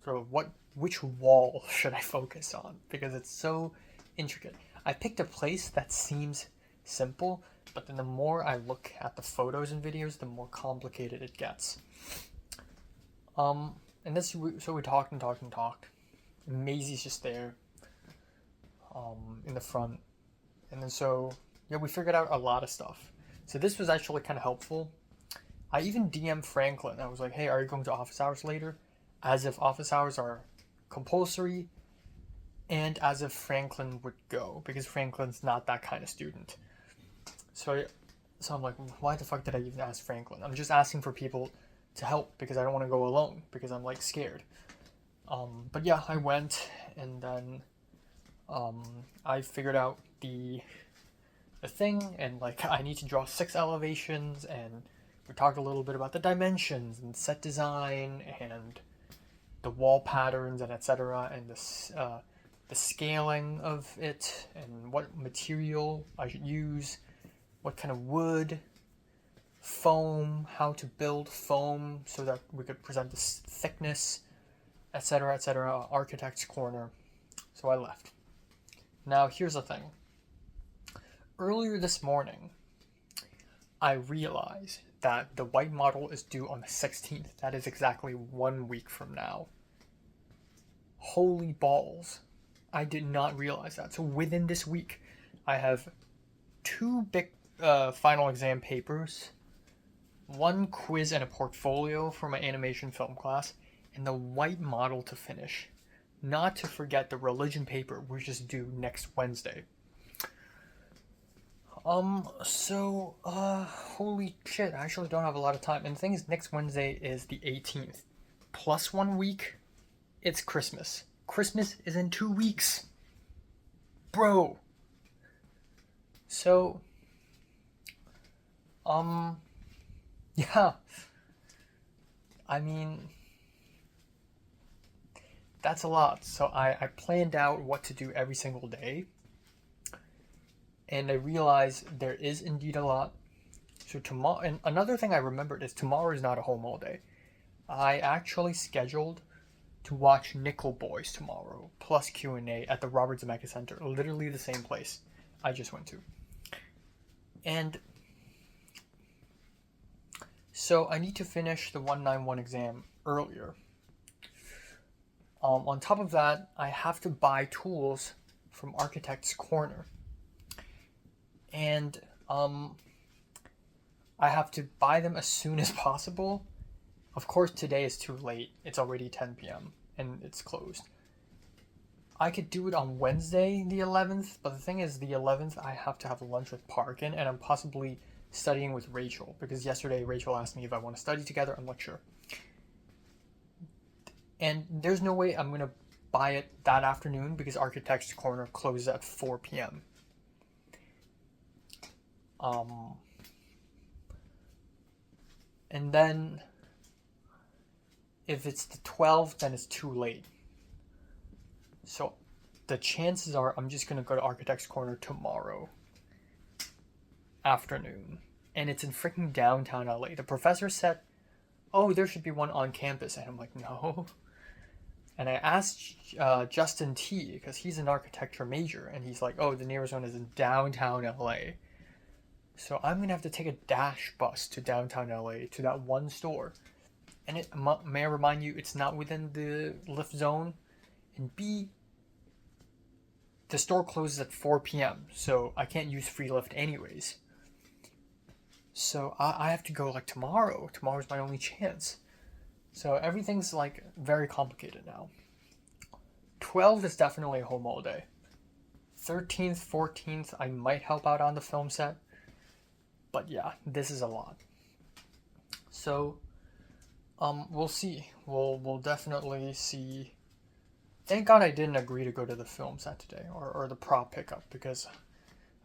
sort of which wall should I focus on, because it's so intricate. I picked a place that seems simple, but then the more I look at the photos and videos, the more complicated it gets. And this, so we talked and talked and talked. And Maisie's just there, in the front, and then so yeah, we figured out a lot of stuff. So this was actually kind of helpful. I even DM'd Franklin. I was like, hey, are you going to office hours later? As if office hours are compulsory, and as if Franklin would go, because Franklin's not that kind of student. So I'm like, why the fuck did I even ask Franklin? I'm just asking for people to help because I don't want to go alone, because I'm like scared. But yeah, I went, and then I figured out the thing, and like I need to draw 6 elevations and We talked a little bit about the dimensions and set design and the wall patterns and etc. and the scaling of it and what material I should use, what kind of wood, foam, how to build foam so that we could present this thickness, etc., etc. Architect's corner. So I left. Now here's the thing. Earlier this morning, I realized that the white model is due on the 16th. That is exactly 1 week from now. Holy balls. I did not realize that. So within this week, I have 2 big final exam papers, 1 quiz and a portfolio for my animation film class, and the white model to finish. Not to forget the religion paper, which is due next Wednesday. Holy shit, I actually don't have a lot of time. And the thing is, next Wednesday is the 18th. Plus 1 week, it's Christmas. Christmas is in 2 weeks. Bro. So, yeah. I mean, that's a lot. So I planned out what to do every single day. And I realized there is indeed a lot. So tomorrow, and another thing I remembered is tomorrow is not a home all day. I actually scheduled to watch Nickel Boys tomorrow, plus Q&A at the Robert Zemeckis Center, literally the same place I just went to. And so I need to finish the 191 exam earlier. On top of that, I have to buy tools from Architect's Corner. And I have to buy them as soon as possible. Of course, today is too late. It's already 10 p.m. and it's closed. I could do it on Wednesday, the 11th, but the thing is, the 11th, I have to have lunch with Parkin, and I'm possibly studying with Rachel, because yesterday Rachel asked me if I want to study together. I'm not sure. And there's no way I'm going to buy it that afternoon, because Architect's Corner closes at 4 p.m. And then if it's the 12th, then it's too late. So the chances are I'm just going to go to Architect's Corner tomorrow afternoon. And it's in freaking downtown LA. The professor said, oh, there should be one on campus. And I'm like, no. And I asked Justin T, because he's an architecture major. And he's like, oh, the nearest one is in downtown LA. So I'm going to have to take a dash bus to downtown LA to that one store. And it may I remind you, it's not within the lift zone. And B, the store closes at 4 p.m. So I can't use free lift anyways. So I have to go like tomorrow. Tomorrow's my only chance. So everything's like very complicated now. 12th is definitely a home all day. 13th, 14th, I might help out on the film set. But yeah, this is a lot. So, we'll see. We'll definitely see. Thank God I didn't agree to go to the film set today, or the prop pickup, because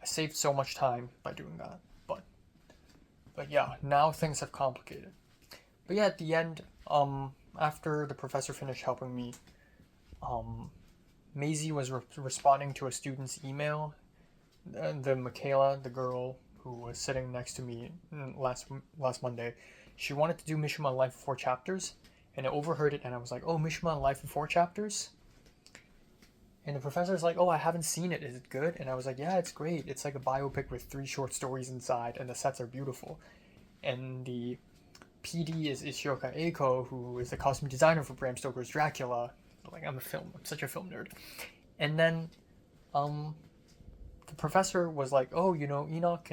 I saved so much time by doing that. But yeah, now things have complicated. But yeah, at the end, after the professor finished helping me, Maisie was responding to a student's email. The Michaela, the girl who was sitting next to me last Monday, she wanted to do Mishima Life in 4 chapters, and I overheard it, and I was like, oh, Mishima Life in 4 chapters? And the professor's like, oh, I haven't seen it, is it good? And I was like, yeah, it's great. It's like a biopic with 3 short stories inside, and the sets are beautiful. And the PD is Ishioka Eiko, who is the costume designer for Bram Stoker's Dracula. Like, I'm such a film nerd. And then, the professor was like, oh, Enoch,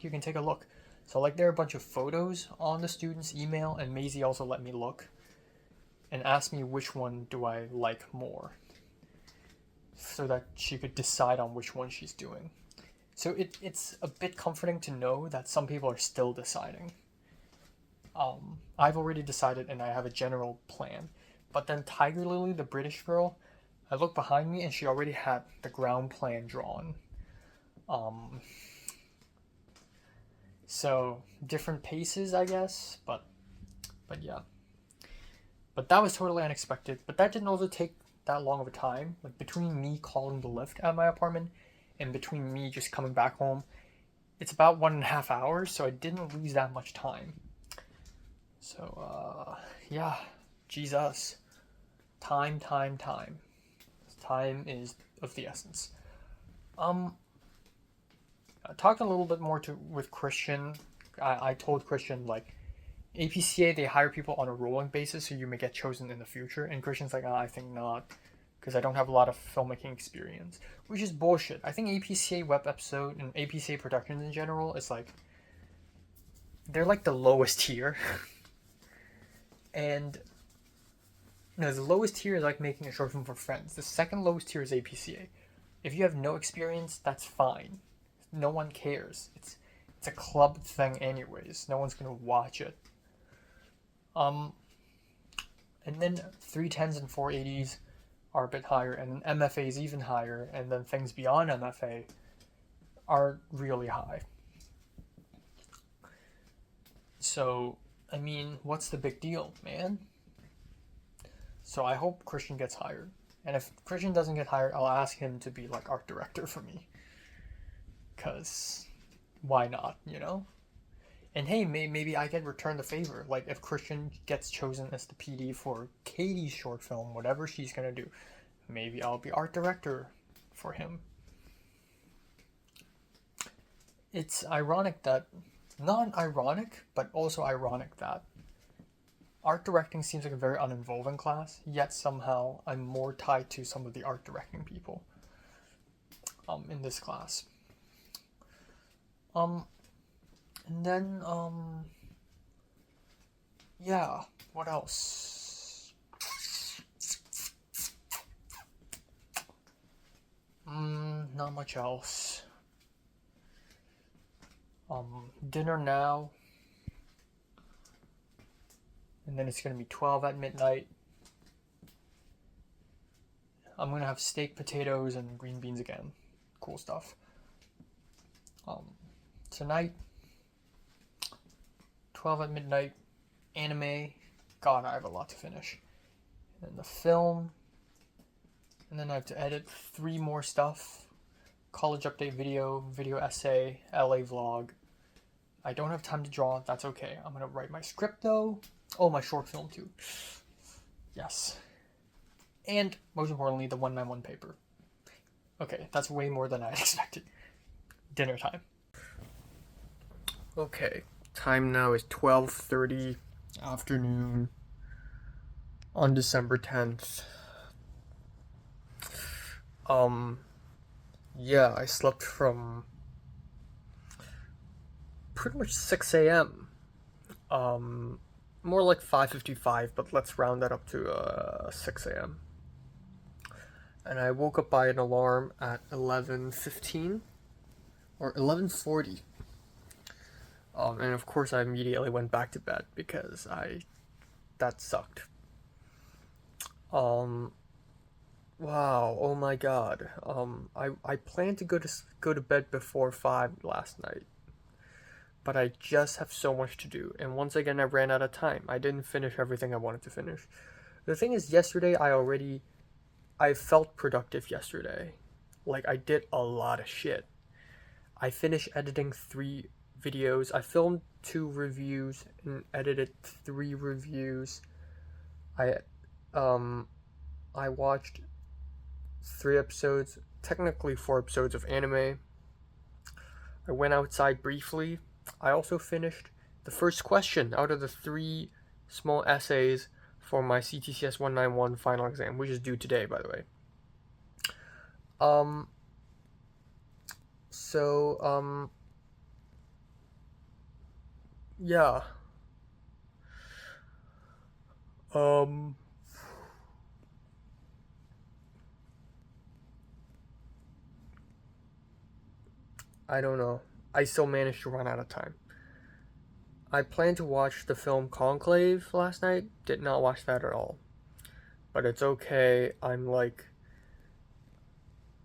you can take a look. So, like, there are a bunch of photos on the student's email, and Maisie also let me look and asked me which one do I like more, so that she could decide on which one she's doing. So it's a bit comforting to know that some people are still deciding. I've already decided, and I have a general plan. But then Tiger Lily, the British girl, I looked behind me, and she already had the ground plan drawn. So different paces, I guess, but yeah. But that was totally unexpected. But that didn't also take that long of a time. Like between me calling the lift at my apartment and between me just coming back home, it's about 1.5 hours, so I didn't lose that much time. So yeah, Jesus. Time. Time is of the essence. I talked a little bit more with Christian. I told Christian, like, APCA, they hire people on a rolling basis, so you may get chosen in the future. And Christian's like, I think not, because I don't have a lot of filmmaking experience, which is bullshit. I think APCA web episode and APCA productions in general is like, they're like the lowest tier. And no, the lowest tier is like making a short film for friends. The second lowest tier is APCA. If you have no experience, that's fine. No one cares. It's a club thing anyways. No one's gonna watch it. And then 310s and 480s are a bit higher, and then MFA is even higher, and then things beyond MFA are really high. So, I mean, what's the big deal, man? So I hope Christian gets hired. And if Christian doesn't get hired, I'll ask him to be like art director for me. Because why not, you know? And hey, maybe I can return the favor. Like if Christian gets chosen as the PD for Katie's short film, whatever she's gonna do, maybe I'll be art director for him. It's ironic that, not ironic, but also ironic that art directing seems like a very uninvolving class, yet somehow I'm more tied to some of the art directing people in this class. And then, yeah, what else? Not much else. Dinner now. And then it's gonna be 12 at midnight. I'm gonna have steak, potatoes, and green beans again. Cool stuff. Tonight, 12 at midnight, anime. God, I have a lot to finish. And then the film. And then I have to edit 3 more stuff. College update video, video essay, LA vlog. I don't have time to draw, that's okay. I'm gonna write my script though. Oh, my short film too. Yes. And most importantly, the 191 paper. Okay, that's way more than I expected. Dinner time. Okay, time now is 12:30 afternoon on December 10th. Yeah, I slept from pretty much 6 a.m. More like 5:55, but let's round that up to 6 a.m. And I woke up by an alarm at 11:15 or 11:40. And of course I immediately went back to bed because that sucked. Wow, oh my god. I planned to go to bed before 5 last night. But I just have so much to do, and once again I ran out of time. I didn't finish everything I wanted to finish. The thing is, yesterday I felt productive yesterday. Like, I did a lot of shit. I finished editing 3 videos. I filmed 2 reviews and edited 3 reviews. I watched 3 episodes, technically 4 episodes of anime. I went outside briefly. I also finished the first question out of the 3 small essays for my CTCS 191 final exam, which is due today, by the way. Yeah. I don't know. I still managed to run out of time. I planned to watch the film Conclave last night. Did not watch that at all. But it's okay. I'm like...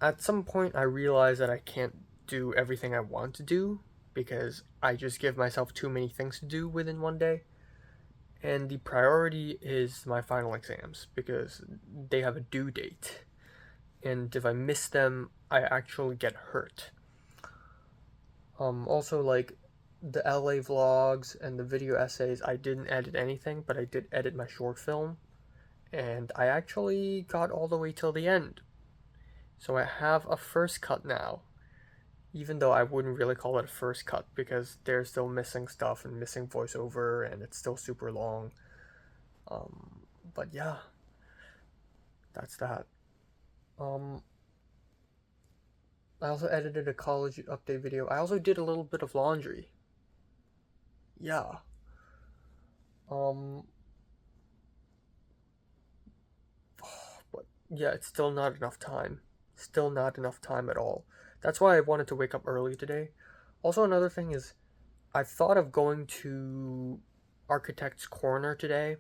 At some point I realized that I can't do everything I want to do. because I just give myself too many things to do within one day. And the priority is my final exams because they have a due date. And if I miss them, I actually get hurt. Also, like, the LA vlogs and the video essays, I didn't edit anything, but I did edit my short film. And I actually got all the way till the end. So I have a first cut now. Even though I wouldn't really call it a first cut because they're still missing stuff and missing voiceover and it's still super long. But yeah, that's that. I also edited a college update video. I also did a little bit of laundry. Yeah. But yeah, it's still not enough time. Still not enough time at all. That's why I wanted to wake up early today. Also, another thing is, I thought of going to Architect's Corner today.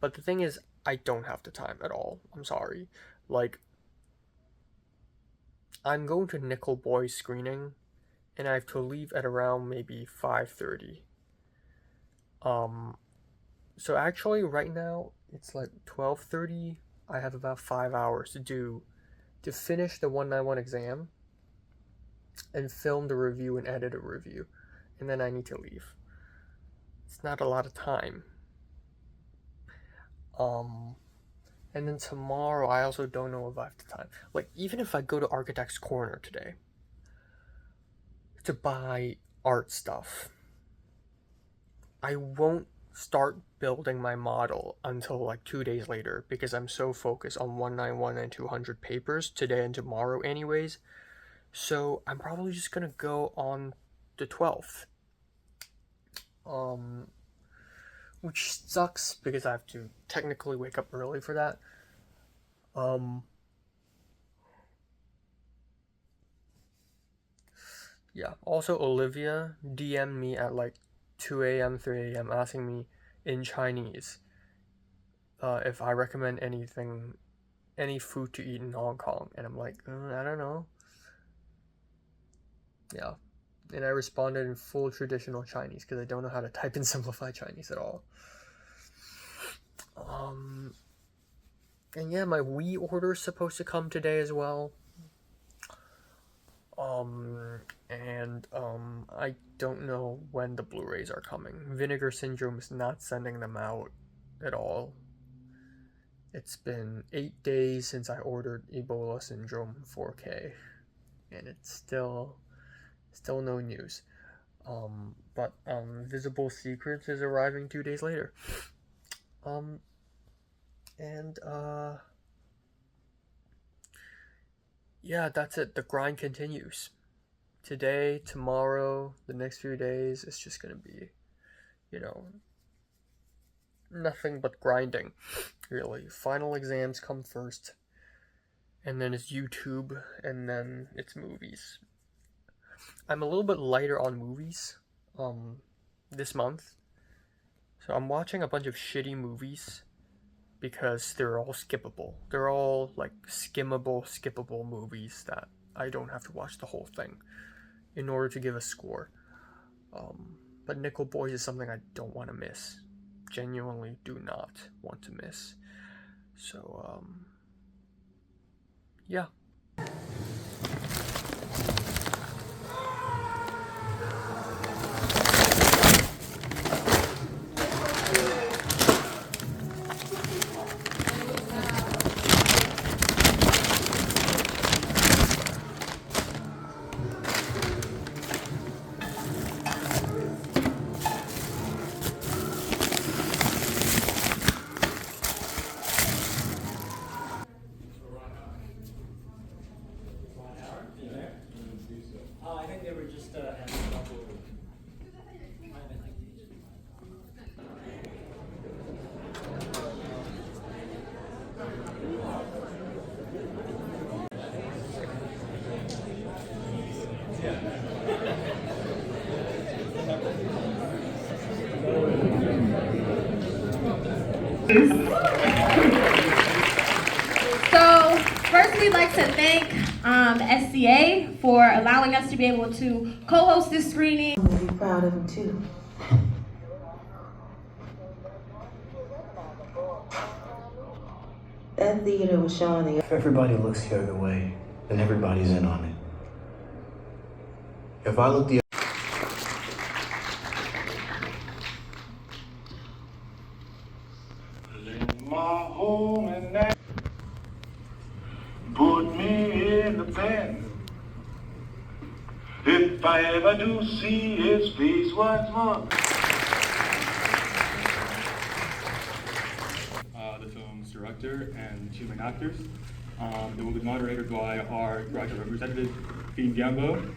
But the thing is, I don't have the time at all. I'm sorry. Like, I'm going to Nickel Boys screening, and I have to leave at around maybe 5:30. So actually right now, it's like 12:30. I have about 5 hours to finish the 191 exam, and film the review and edit a review, and then I need to leave. It's not a lot of time. And then tomorrow, I also don't know if I have the time. Like, even if I go to Architect's Corner today to buy art stuff, I won't start building my model until like 2 days later because I'm so focused on 191 and 200 papers today and tomorrow anyways. So I'm probably just gonna go on the 12th. Which sucks because I have to technically wake up early for that. Yeah, also Olivia DM'd me at like 2 a.m., 3 a.m. asking me in Chinese if I recommend any food to eat in Hong Kong. And I'm like, I don't know. Yeah. And I responded in full traditional Chinese because I don't know how to type in simplified Chinese at all. And yeah, my Wii order is supposed to come today as well. I don't know when the Blu-rays are coming. Vinegar Syndrome is not sending them out at all. It's been 8 days since I ordered Ebola Syndrome 4K, and it's still no news. But Visible Secrets is arriving 2 days later. Yeah, that's it. The grind continues. Today, tomorrow, the next few days, it's just gonna be, nothing but grinding, really. Final exams come first, and then it's YouTube, and then it's movies. I'm a little bit lighter on movies, this month. So I'm watching a bunch of shitty movies because they're all skippable. They're all like skippable movies that I don't have to watch the whole thing in order to give a score. But Nickel Boys is something I don't want to miss. Genuinely do not want to miss. So, yeah. I think they were just having a couple. So, first we we'd like to thank SCA for allowing us to be able to co-host this screening. I'm gonna be proud of him too. That theater was showing the. If everybody looks the other way, then everybody's in on it. If I look the my home and that put me in the pen. If I ever do see his face once more. The film's director and two main actors. It will be moderated by our graduate representative, Fiend Gambo.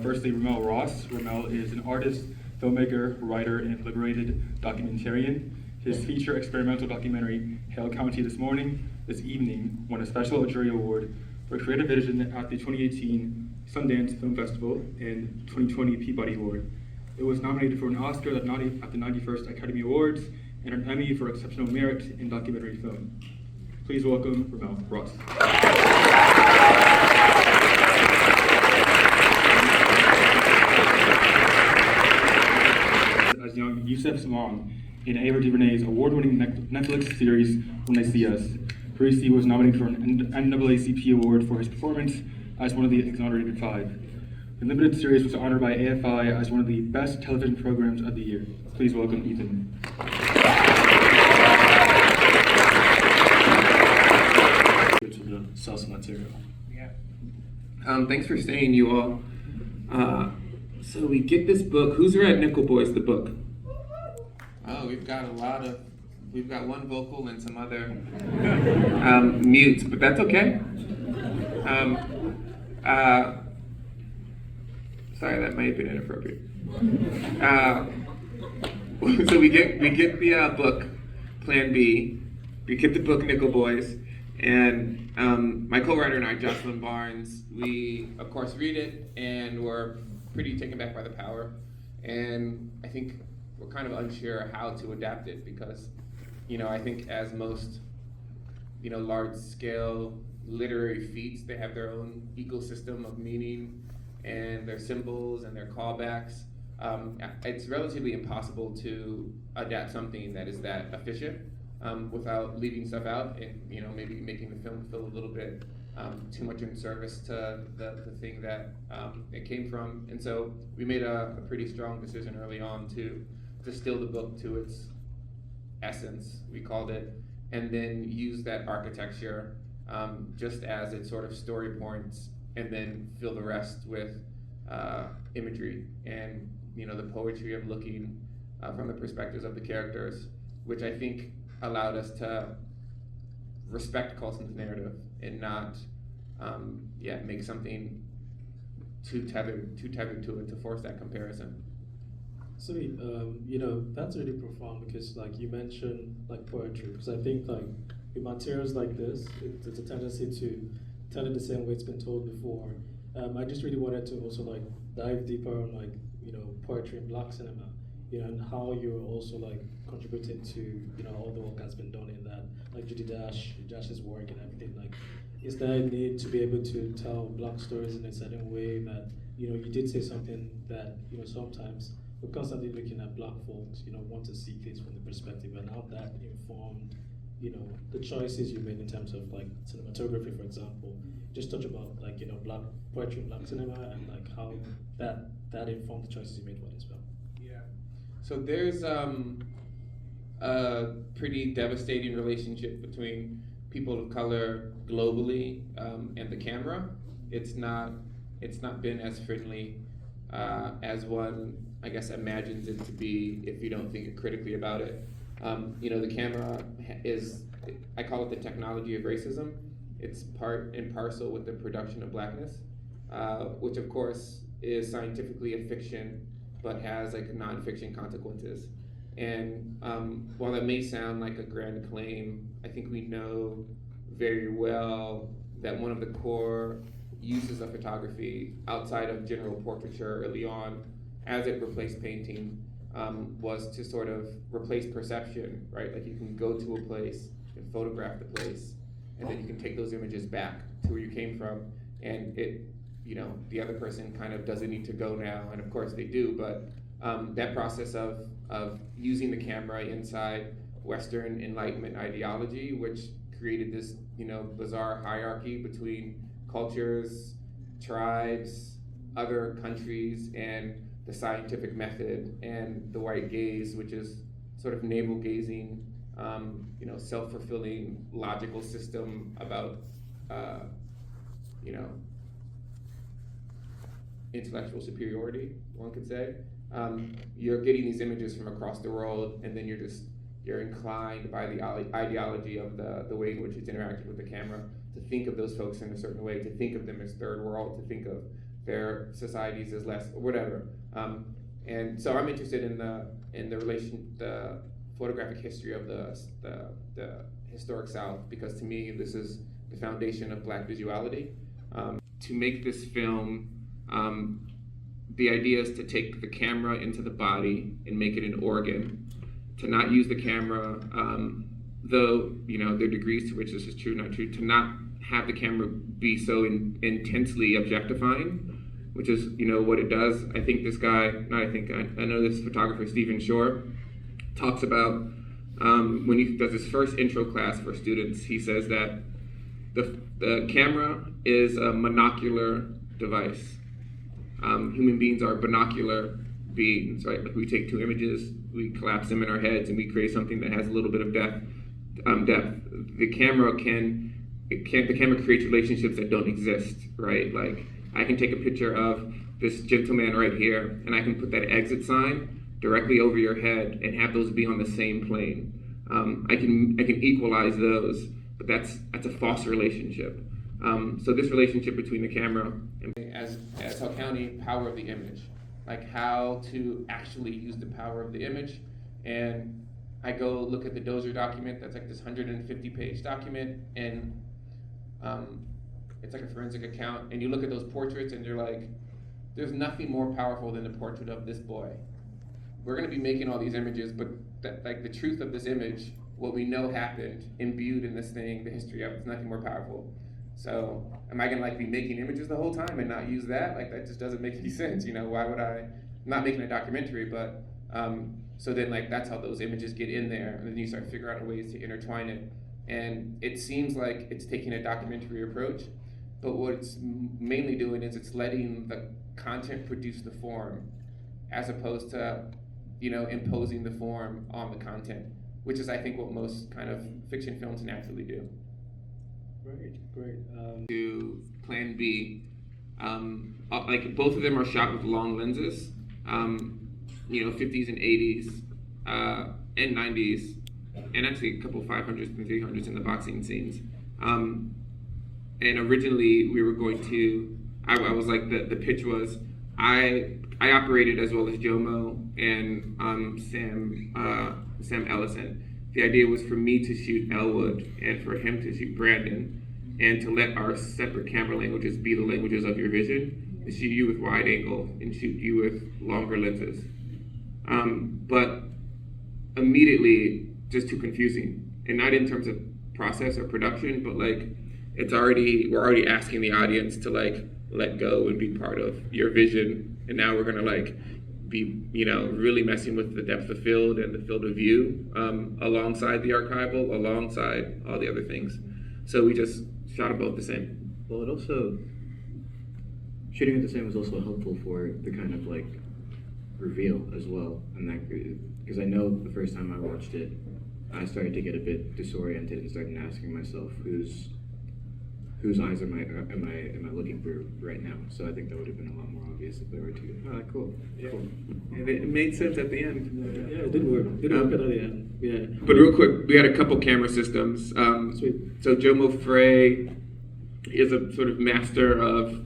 Firstly, Ramel Ross. Ramel is an artist, filmmaker, writer, and liberated documentarian. His feature experimental documentary, Hale County This Morning, This Evening, won a special jury award for creative vision at the 2018 Sundance Film Festival and 2020 Peabody Award. It was nominated for an Oscar at the 91st Academy Awards and an Emmy for exceptional merit in documentary film. Please welcome Ramel Ross. As young Yusef Salom in Ava DuVernay's award-winning Netflix series When They See Us. Parisi was nominated for an NAACP award for his performance as one of the exonerated five. The limited series was honored by AFI as one of the best television programs of the year. Please welcome Ethan. To the source material. Yeah. Thanks for staying, you all. So we get this book. Who's read Nickel Boys, the book? Oh, we've got one vocal and some other mutes, but that's okay. Sorry, that might have been inappropriate. So we get the book, Plan B. We get the book Nickel Boys, and my co-writer and I, Jocelyn Barnes, we of course read it, and we're pretty taken back by the power, and I think we're kind of unsure how to adapt it because, I think as most, large-scale literary feats, they have their own ecosystem of meaning and their symbols and their callbacks. It's relatively impossible to adapt something that is that efficient without leaving stuff out and maybe making the film feel a little bit too much in service to the thing that it came from. And so we made a pretty strong decision early on to distill the book to its essence, we called it, and then use that architecture just as its sort of story points, and then fill the rest with imagery and the poetry of looking from the perspectives of the characters, which I think allowed us to respect Coulson's narrative and not make something too tethered to it to force that comparison. So, that's really profound because, like, you mentioned, like, poetry, because I think, like, with materials like this, there's a tendency to tell it the same way it's been told before. I just really wanted to also, like, dive deeper on, like, poetry in Black cinema, and how you're also, like, contributing to, all the work that's been done in that, like Judy Dash's work and everything. Like, is there a need to be able to tell Black stories in a certain way that, you did say something that, sometimes we're constantly looking at Black folks, want to see things from the perspective, and how that informed, the choices you made in terms of, like, cinematography, for example. Just touch about, like, Black poetry in Black cinema, and, like, how that informed the choices you made for this film. Yeah. So there's a pretty devastating relationship between people of color globally and the camera. It's not been as friendly as one, I guess, imagines it to be if you don't think critically about it. The camera is, I call it the technology of racism. It's part and parcel with the production of Blackness, which of course is scientifically a fiction, but has like non-fiction consequences. And while that may sound like a grand claim, I think we know very well that one of the core uses of photography outside of general portraiture early on, as it replaced painting, was to sort of replace perception, right? Like you can go to a place and photograph the place, and then you can take those images back to where you came from, and it, you know, the other person kind of doesn't need to go now, and of course they do, but that process of using the camera inside Western Enlightenment ideology, which created this, you know, bizarre hierarchy between cultures, tribes, other countries, and the scientific method, and the white gaze, which is sort of navel gazing, you know, self-fulfilling logical system about, you know, intellectual superiority, one could say. You're getting these images from across the world, and then you're inclined by the ideology of the way in which it's interacting with the camera to think of those folks in a certain way, to think of them as third world, to think of their societies as less, or whatever. And so I'm interested in the photographic history of the historic South, because to me this is the foundation of Black visuality. To make this film, the idea is to take the camera into the body and make it an organ, to not use the camera, though, you know, there are degrees to which this is true, not true, to not have the camera be so intensely objectifying, which is, you know, what it does. I think this guy, I know this photographer, Stephen Shore, talks about, when he does his first intro class for students, he says that the camera is a monocular device. Human beings are binocular beings, right? Like we take two images, we collapse them in our heads, and we create something that has a little bit of depth. The camera creates relationships that don't exist, right? Like I can take a picture of this gentleman right here, and I can put that exit sign directly over your head and have those be on the same plane. I can equalize those, but that's a false relationship. So this relationship between the camera and as Hell County, power of the image, like how to actually use the power of the image. And I go look at the Dozier document, that's like this 150-page document, and it's like a forensic account, and you look at those portraits and you're like, there's nothing more powerful than the portrait of this boy. We're gonna be making all these images, but like the truth of this image, what we know happened, imbued in this thing, the history of it, is nothing more powerful. So am I gonna like be making images the whole time and not use that? Like that just doesn't make any sense, you know? Why would I'm not making a documentary, but so then like that's how those images get in there, and then you start figuring out ways to intertwine it. And it seems like it's taking a documentary approach, but what it's mainly doing is it's letting the content produce the form, as opposed to, you know, imposing the form on the content, which is I think what most kind of fiction films naturally do. Great. To Plan B, like both of them are shot with long lenses, you know, 50s and 80s, and 90s, and actually a couple 500s and 300s in the boxing scenes. And originally we were going to, I was like, the pitch was, I operated as well as Jomo and Sam Ellison. The idea was for me to shoot Elwood and for him to shoot Brandon, and to let our separate camera languages be the languages of your vision, to shoot you with wide angle and shoot you with longer lenses. But immediately, just too confusing. And not in terms of process or production, but like, we're already asking the audience to like, let go and be part of your vision. And now we're gonna like, be, you know, really messing with the depth of field and the field of view, alongside the archival, alongside all the other things. So we just shot them both the same. Well, it also, shooting it the same was also helpful for the kind of like reveal as well. And that, because I know the first time I watched it, I started to get a bit disoriented and started asking myself, whose eyes am I looking through right now? So I think that would have been a lot more obvious if there were two. Oh, cool. Yeah. Cool. And it made sense at the end. Yeah, it did work. It did work at the end. Yeah. But real quick, we had a couple camera systems. Sweet. So Jomo Frey is a sort of master of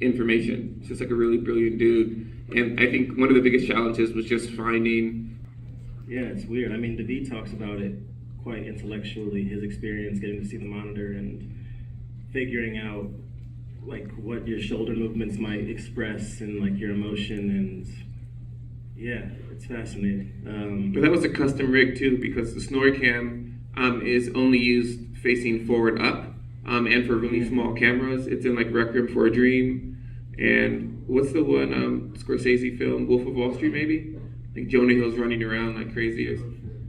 information. He's just like a really brilliant dude. And I think one of the biggest challenges was just finding. Yeah, it's weird. I mean, David talks about it quite intellectually, his experience getting to see the monitor and figuring out like what your shoulder movements might express and like your emotion, and Yeah, it's fascinating. But that was a custom rig too, because the SnorCam is only used facing forward up, and for really small cameras. It's in like Requiem for a Dream, and what's the one Scorsese film, Wolf of Wall Street maybe? I think Jonah Hill's running around like crazy or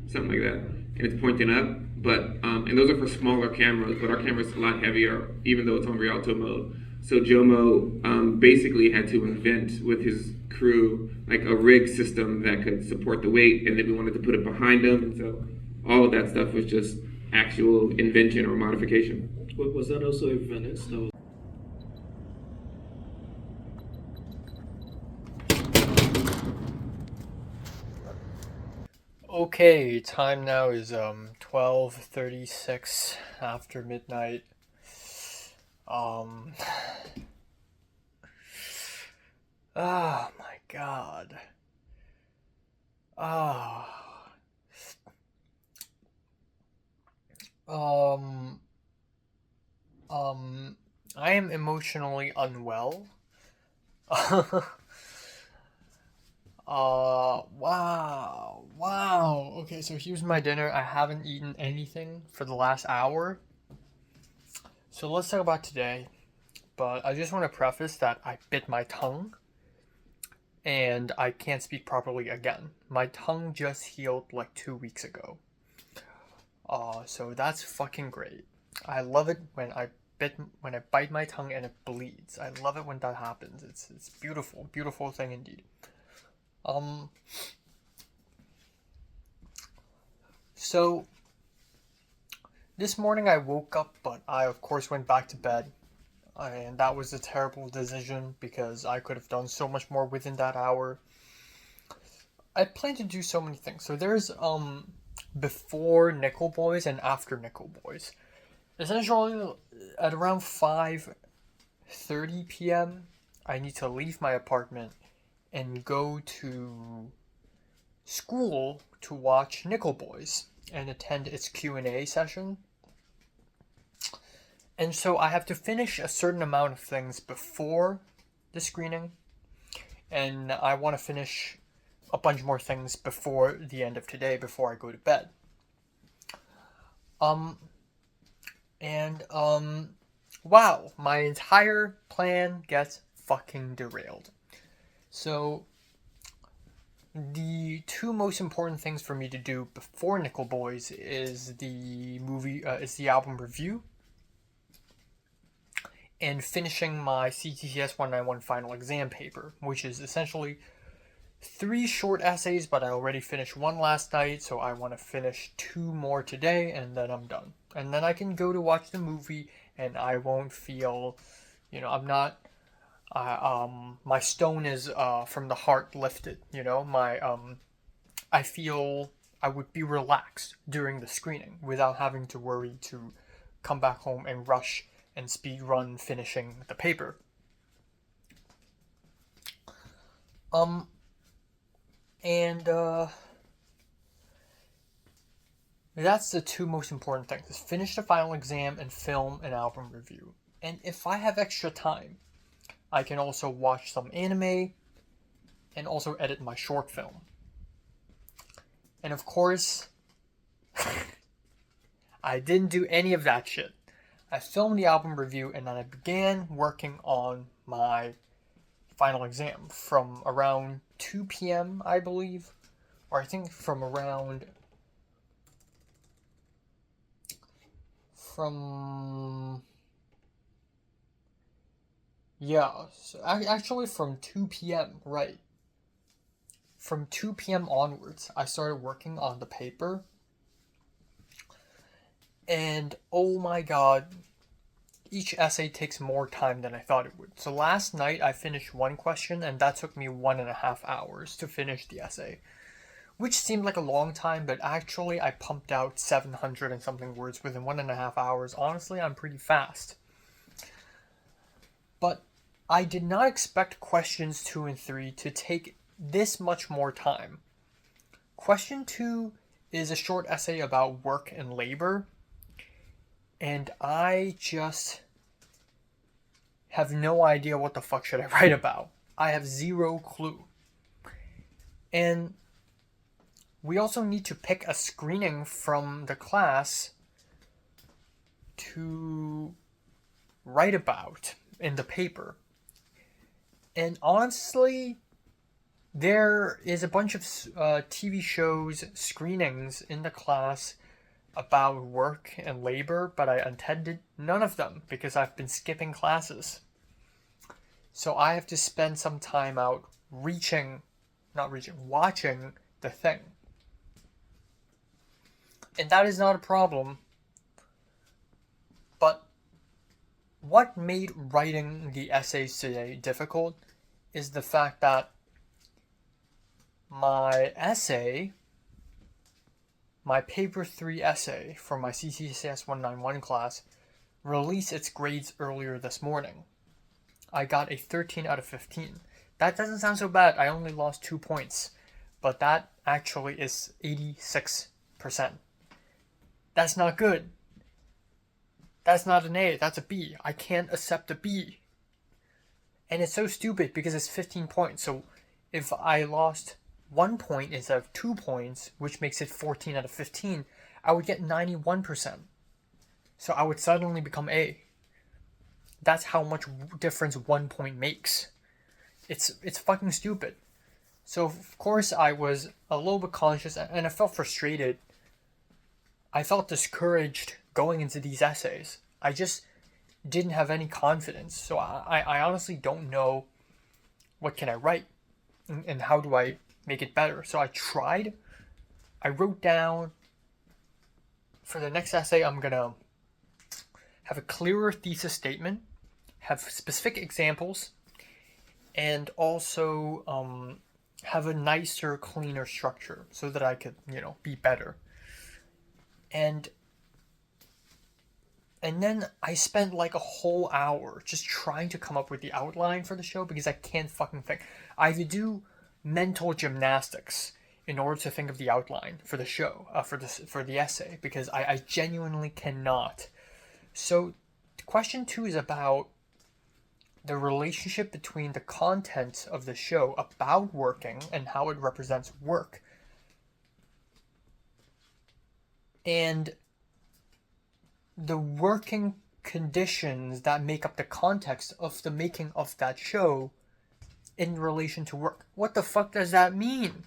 something like that, and it's pointing up. But and those are for smaller cameras, but our camera's a lot heavier, even though it's on Rialto mode. So Jomo basically had to invent with his crew like a rig system that could support the weight, and then we wanted to put it behind him, and so all of that stuff was just actual invention or modification. Was that also a Venice? That was Okay, time now is 12:36 after midnight. Oh my god. I am emotionally unwell. Wow. Okay, so here's my dinner. I haven't eaten anything for the last hour. So let's talk about today. But I just want to preface that I bit my tongue and I can't speak properly again. My tongue just healed like 2 weeks ago. So that's fucking great. I love it when I bite my tongue and it bleeds. I love it when that happens. It's beautiful, beautiful thing indeed. So this morning I woke up, but I of course went back to bed. And that was a terrible decision because I could have done so much more within that hour. I plan to do so many things. So there's before Nickel Boys and after Nickel Boys. Essentially at around 5:30 p.m. I need to leave my apartment and go to school to watch Nickel Boys and attend its Q&A session. And so I have to finish a certain amount of things before the screening, and I want to finish a bunch more things before the end of today, before I go to bed. Wow, my entire plan gets fucking derailed. So, the two most important things for me to do before Nickel Boys is the album review, and finishing my CTCS 191 final exam paper, which is essentially 3 short essays, but I already finished one last night, so I want to finish 2 more today, and then I'm done. And then I can go to watch the movie, and I won't feel, I'm not, my stone is from the heart lifted, I feel I would be relaxed during the screening without having to worry to come back home and rush and speed run finishing the paper. That's the 2 most important things, is finish the final exam and film an album review. And if I have extra time, I can also watch some anime and also edit my short film. And of course, I didn't do any of that shit. I filmed the album review and then I began working on my final exam from around 2 p.m. I believe, or I think actually from 2 p.m. right. From 2 p.m. onwards, I started working on the paper. And oh my god, each essay takes more time than I thought it would. So last night I finished 1 question, and that took me 1.5 hours to finish the essay, which seemed like a long time, but actually I pumped out 700 and something words within 1.5 hours. Honestly, I'm pretty fast. But I did not expect questions 2 and 3 to take this much more time. Question 2 is a short essay about work and labor. And I just have no idea what the fuck should I write about. I have 0 clue. And we also need to pick a screening from the class to write about in the paper. And honestly, there is a bunch of TV shows, screenings in the class about work and labor, but I attended none of them because I've been skipping classes. So I have to spend some time out watching the thing. And that is not a problem. But what made writing the essays today difficult is the fact that my paper 3 essay for my CCCS 191 class released its grades earlier this morning. I got a 13 out of 15. That doesn't sound so bad. I only lost 2 points, but that actually is 86%. That's not good. That's not an A, that's a B. I can't accept a B. And it's so stupid because it's 15 points. So if I lost 1 point instead of 2 points, which makes it 14 out of 15, I would get 91%. So I would suddenly become A. That's how much difference 1 point makes. It's fucking stupid. So of course I was a little bit conscious and I felt frustrated. I felt discouraged going into these essays. I just didn't have any confidence. So I honestly don't know what can I write and how do I make it better. So I tried. I wrote down for the next essay I'm gonna have a clearer thesis statement, have specific examples, and also have a nicer, cleaner structure so that I could, be better. And then I spent like a whole hour just trying to come up with the outline for the show because I can't fucking think. I had to do mental gymnastics in order to think of the outline for the show, for the essay, because I genuinely cannot. So question 2 is about the relationship between the content of the show about working and how it represents work and the working conditions that make up the context of the making of that show in relation to work. What the fuck does that mean?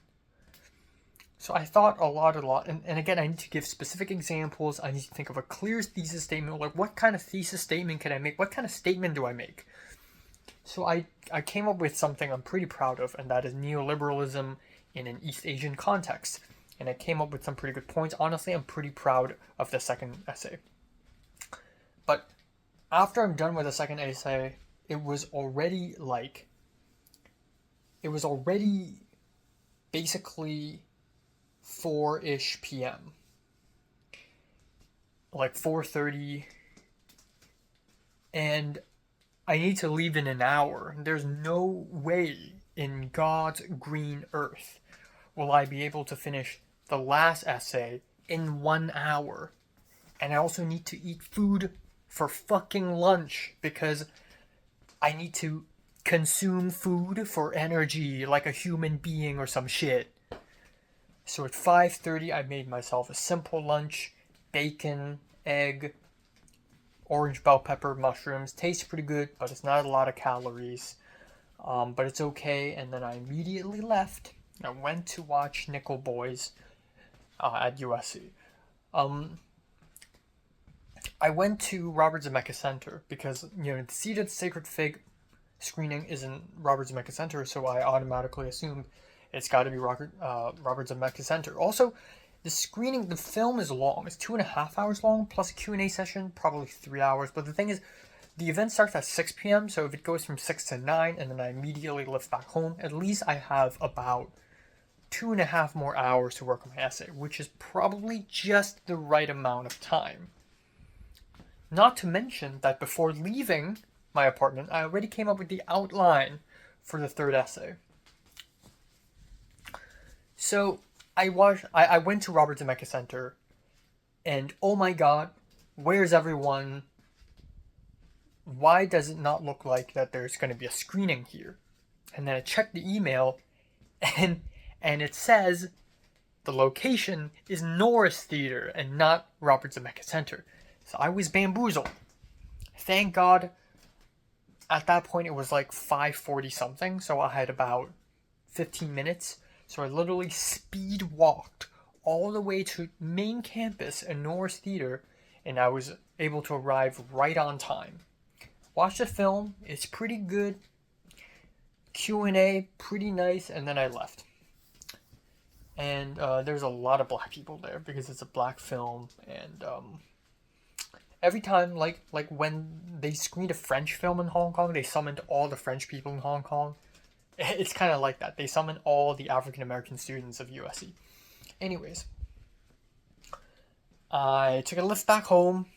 So I thought a lot, and again, I need to give specific examples. I need to think of a clear thesis statement. Like, what kind of thesis statement can I make? What kind of statement do I make? So I came up with something I'm pretty proud of, and that is neoliberalism in an East Asian context. And I came up with some pretty good points. Honestly, I'm pretty proud of the second essay. But after I'm done with the second essay, it was already basically 4-ish p.m. Like 4:30. And I need to leave in an hour. There's no way in God's green earth will I be able to finish the last essay in 1 hour. And I also need to eat food for fucking lunch because I need to consume food for energy like a human being or some shit. So at 5:30 I made myself a simple lunch, bacon, egg, orange bell pepper, mushrooms. Tastes pretty good, but it's not a lot of calories. But it's okay. And then I immediately left. I went to watch Nickel Boys at USC. I went to Robert Zemeckis Center because, the Seed of the Sacred Fig screening is in Robert Zemeckis Center, so I automatically assumed it's got to be Robert Zemeckis Center. Also, the film is long. It's 2.5 hours long, plus a Q&A session, probably 3 hours. But the thing is, the event starts at 6 p.m., so if it goes from 6 to 9, and then I immediately lift back home, at least I have about 2.5 more hours to work on my essay, which is probably just the right amount of time. Not to mention that before leaving my apartment, I already came up with the outline for the third essay. So I went to Robert Zemeckis Center, and oh my god, where's everyone? Why does it not look like that there's going to be a screening here? And then I checked the email, and and it says the location is Norris Theater and not Robert Zemeckis Center. So I was bamboozled. Thank God, at that point it was like 5:40 something, so I had about 15 minutes. So I literally speed walked all the way to main campus in Norris Theater, and I was able to arrive right on time. Watched the film, it's pretty good. Q&A, pretty nice, and then I left. And there's a lot of black people there because it's a black film, and every time, like when they screened a French film in Hong Kong, they summoned all the French people in Hong Kong. It's kind of like that. They summoned all the African American students of USC. Anyways, I took a lift back home,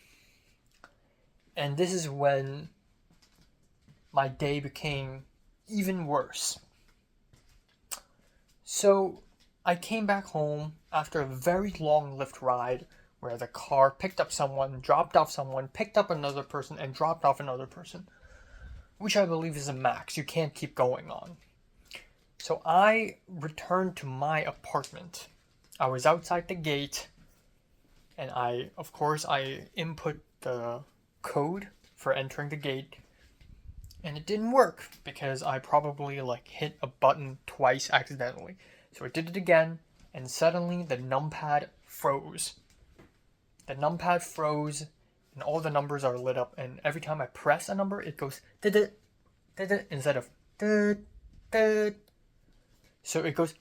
and this is when my day became even worse. So I came back home after a very long lift ride where the car picked up someone, dropped off someone, picked up another person, and dropped off another person, which I believe is a max. You can't keep going on. So I returned to my apartment. I was outside the gate, and I input the code for entering the gate, and it didn't work because I probably hit a button twice accidentally. So I did it again, and suddenly the numpad froze. The numpad froze, and all the numbers are lit up, and every time I press a number, it goes did instead of did. So it goes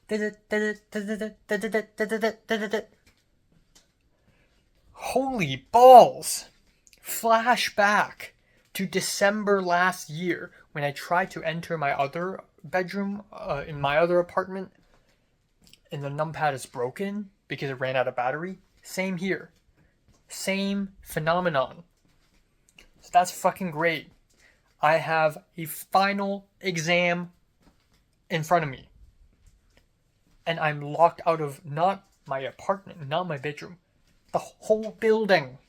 holy balls! Flashback to December last year when I tried to enter my other bedroom in my other apartment, and the numpad is broken because it ran out of battery. Same here. Same phenomenon. So that's fucking great. I have a final exam in front of me. And I'm locked out of not my apartment, not my bedroom, the whole building.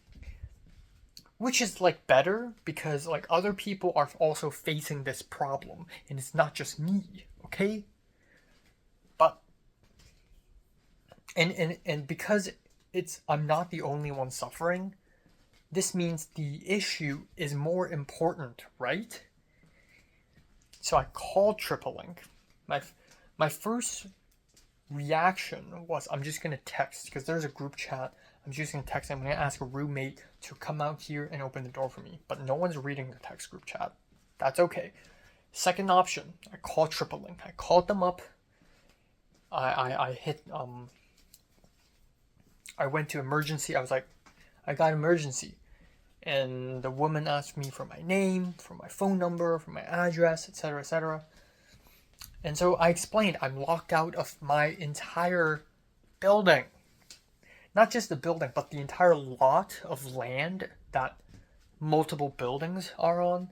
Which is better because other people are also facing this problem and it's not just me, okay? But and because I'm not the only one suffering, this means the issue is more important, right? So I called TripleLink. My first reaction was I'm just gonna text because there's a group chat. I'm just gonna text. I'm gonna ask a roommate to come out here and open the door for me. But no one's reading the text group chat. That's okay. Second option, I called TripleLink. I called them up. I hit I went to emergency. I was like, I got emergency. And the woman asked me for my name, for my phone number, for my address, etc., etc. And so I explained I'm locked out of my entire building. Not just the building, but the entire lot of land that multiple buildings are on.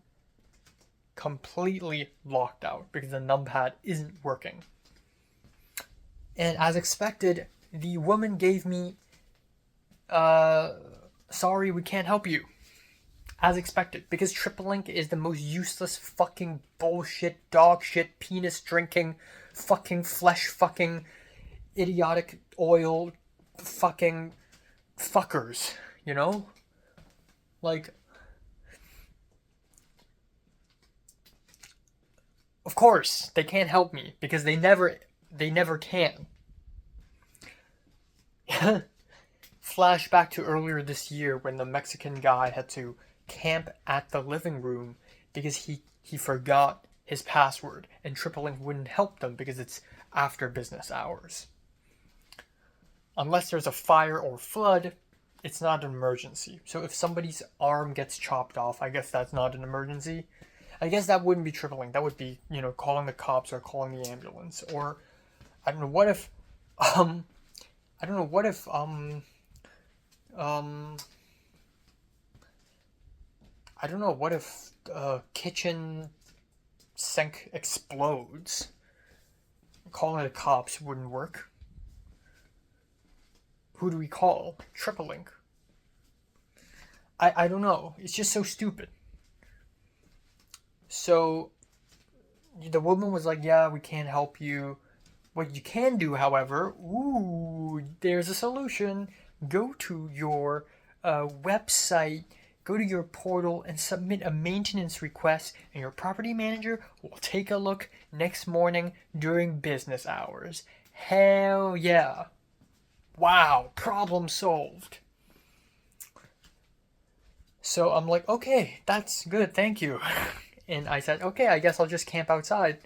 Completely locked out because the numpad isn't working. And as expected, the woman gave me, sorry, we can't help you. As expected, because TripleLink is the most useless fucking bullshit, dog shit, penis drinking, fucking flesh fucking, idiotic oil fucking fuckers, you know? Of course, they can't help me because they never can. Flashback to earlier this year when the Mexican guy had to camp at the living room because he forgot his password and TripleLink wouldn't help them because it's after business hours. Unless there's a fire or flood, it's not an emergency. So if somebody's arm gets chopped off, I guess that's not an emergency. I guess that wouldn't be TripleLink. That would be, calling the cops or calling the ambulance. Or I don't know, what if the kitchen sink explodes? Calling the cops wouldn't work. Who do we call? TripleLink. I don't know. It's just so stupid. So the woman was like, yeah, we can't help you. What you can do, however, there's a solution. Go to your website, go to your portal, and submit a maintenance request, and your property manager will take a look next morning during business hours. Hell yeah. Wow, problem solved. So I'm like, okay, that's good, thank you. And I said, okay, I guess I'll just camp outside.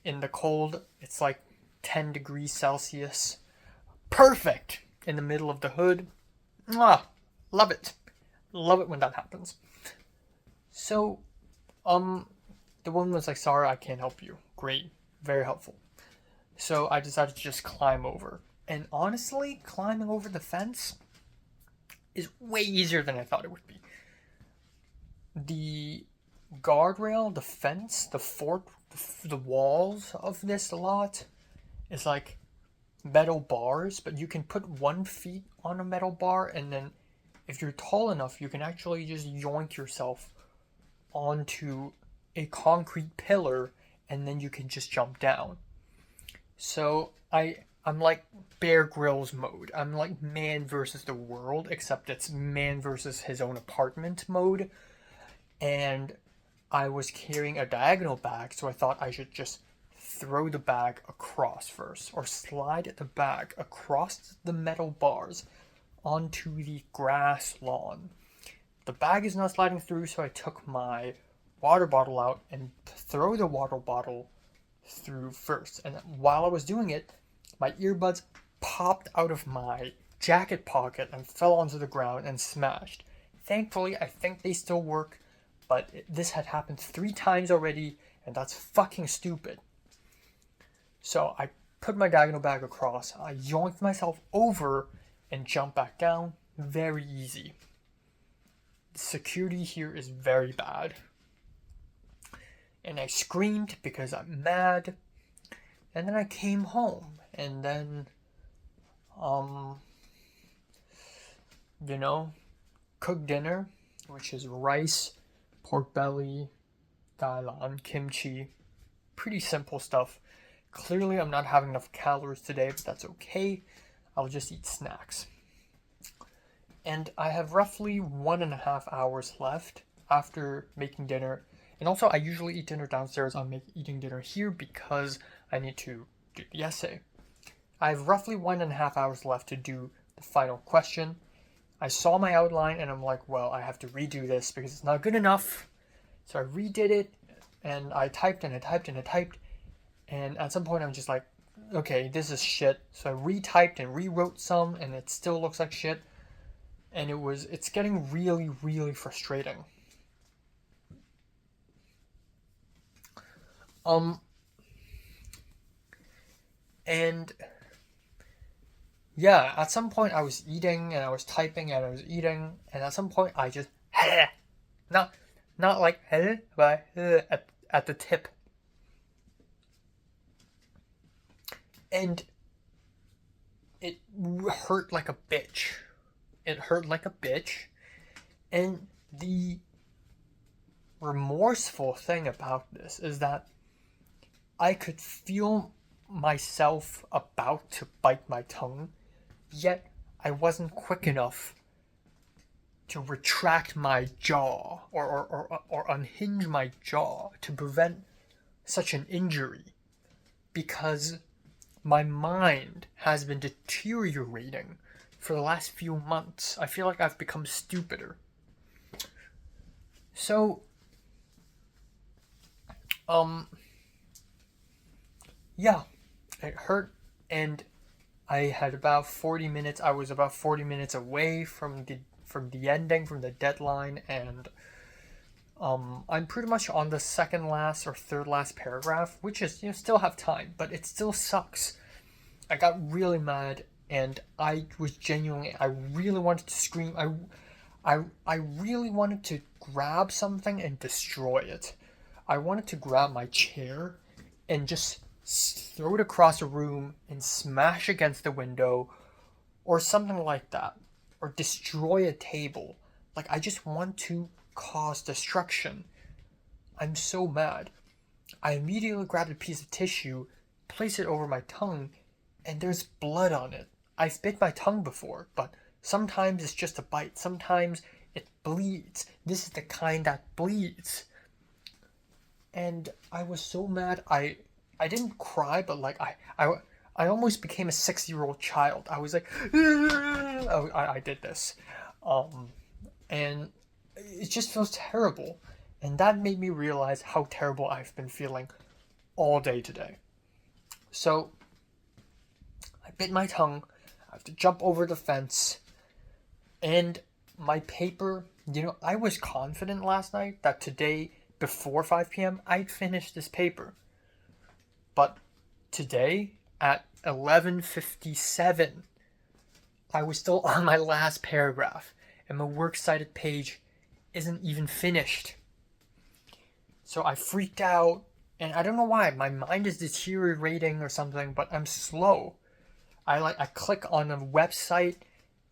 In the cold, it's like 10 degrees Celsius. Perfect! In the middle of the hood. Mwah! Love it. Love it when that happens. So, the woman was like, sorry, I can't help you. Great. Very helpful. So I decided to just climb over. And honestly, climbing over the fence is way easier than I thought it would be. The guardrail, the fence, the walls of this lot is like metal bars, but you can put 1 foot on a metal bar, and then if you're tall enough, you can actually just yoink yourself onto a concrete pillar, and then you can just jump down. So I'm like Bear Grylls mode. I'm like man versus the world, except it's man versus his own apartment mode. And I was carrying a diagonal bag, so I thought I should just throw the bag across first, or slide the bag across the metal bars onto the grass lawn. The bag is not sliding through, so I took my water bottle out and throw the water bottle through first. And while I was doing it, my earbuds popped out of my jacket pocket and fell onto the ground and smashed. Thankfully, I think they still work, but this had happened 3 times already, and that's fucking stupid. So I put my diagonal bag across, I yoinked myself over, and jumped back down. Very easy. The security here is very bad. And I screamed because I'm mad. And then I came home, and then, cooked dinner, which is rice, pork belly, gailan, kimchi. Pretty simple stuff. Clearly I'm not having enough calories today, but that's okay. I'll just eat snacks. And I have roughly 1.5 hours left after making dinner. And also, I usually eat dinner downstairs. I'm eating dinner here because I need to do the essay. I have roughly 1.5 hours left to do the final question. I saw my outline and I'm like, well, I have to redo this because it's not good enough. So I redid it, and I typed and I typed and I typed. And at some point I'm just like, okay, this is shit. So I retyped and rewrote some, and it still looks like shit. And it's getting really, really frustrating. And yeah, at some point I was eating and I was typing and I was eating, and at some point I just not like but at the tip. And it hurt like a bitch. It hurt like a bitch. And the remorseful thing about this is that I could feel myself about to bite my tongue, yet I wasn't quick enough to retract my jaw or unhinge my jaw to prevent such an injury, because my mind has been deteriorating for the last few months. I feel like I've become stupider. So, yeah, it hurt, and I had about 40 minutes. I was about 40 minutes away from the ending, from the deadline, and I'm pretty much on the second last or third last paragraph, which is, still have time, but it still sucks. I got really mad, and I really wanted to scream. I really wanted to grab something and destroy it. I wanted to grab my chair and just throw it across a room and smash against the window or something like that, or destroy a table. Like, I just want to cause destruction. I'm so mad. I immediately grabbed a piece of tissue place it over my tongue, and there's blood on it. I've bit my tongue before, but sometimes it's just a bite. Sometimes it bleeds. This is the kind that bleeds. And I was so mad. I didn't cry, but like I almost became a 6-year-old child. I was like, I did this. And it just feels terrible. And that made me realize how terrible I've been feeling all day today. So I bit my tongue. I have to jump over the fence. And my paper, I was confident last night that today, before 5 p.m., I'd finish this paper. But today, at 11:57, I was still on my last paragraph, and my works cited page isn't even finished. So I freaked out, and I don't know why. My mind is deteriorating or something, but I'm slow. I click on a website,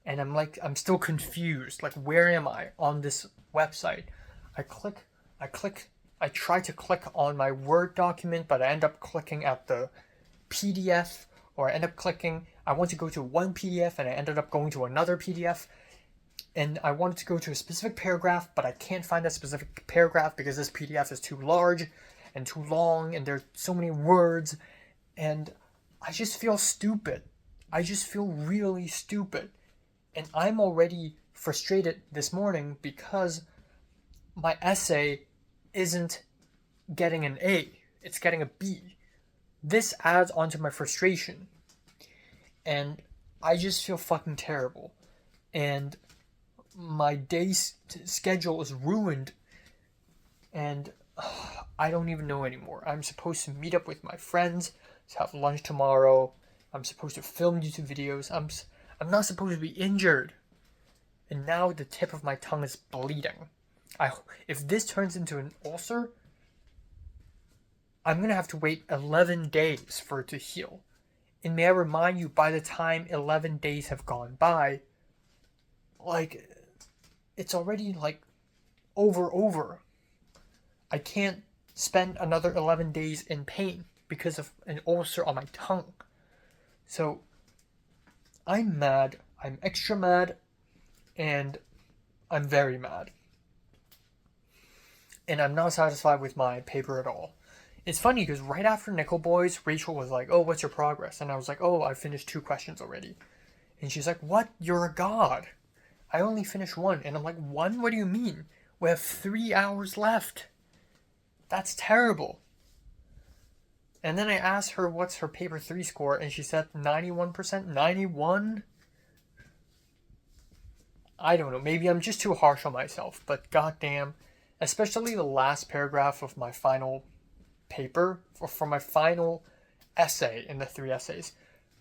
and I'm still confused. Like, where am I on this website? I try to click on my Word document, but I end up clicking at the PDF, or I end up clicking, I want to go to one PDF, and I ended up going to another PDF, and I wanted to go to a specific paragraph, but I can't find that specific paragraph because this PDF is too large and too long, and there's so many words, and I just feel stupid. I just feel really stupid. And I'm already frustrated this morning because my essay isn't getting an A, it's getting a B. This adds onto my frustration. And I just feel fucking terrible. And my day's schedule is ruined. And I don't even know anymore. I'm supposed to meet up with my friends to have lunch tomorrow. I'm supposed to film YouTube videos. I'm not supposed to be injured. And now the tip of my tongue is bleeding. If this turns into an ulcer, I'm going to have to wait 11 days for it to heal. And may I remind you, by the time 11 days have gone by, like, it's already, like, over. I can't spend another 11 days in pain because of an ulcer on my tongue. So, I'm mad, I'm extra mad, and I'm very mad. And I'm not satisfied with my paper at all. It's funny because right after Nickel Boys, Rachel was like, "Oh, what's your progress?" And I was like, "Oh, I finished 2 questions already." And she's like, "What? You're a god. I only finished 1." And I'm like, "1? What do you mean? We have 3 hours left. That's terrible." And then I asked her what's her paper 3 score, and she said 91%, 91? I don't know, maybe I'm just too harsh on myself, but goddamn, especially the last paragraph of my final paper, or for my final essay in the 3 essays,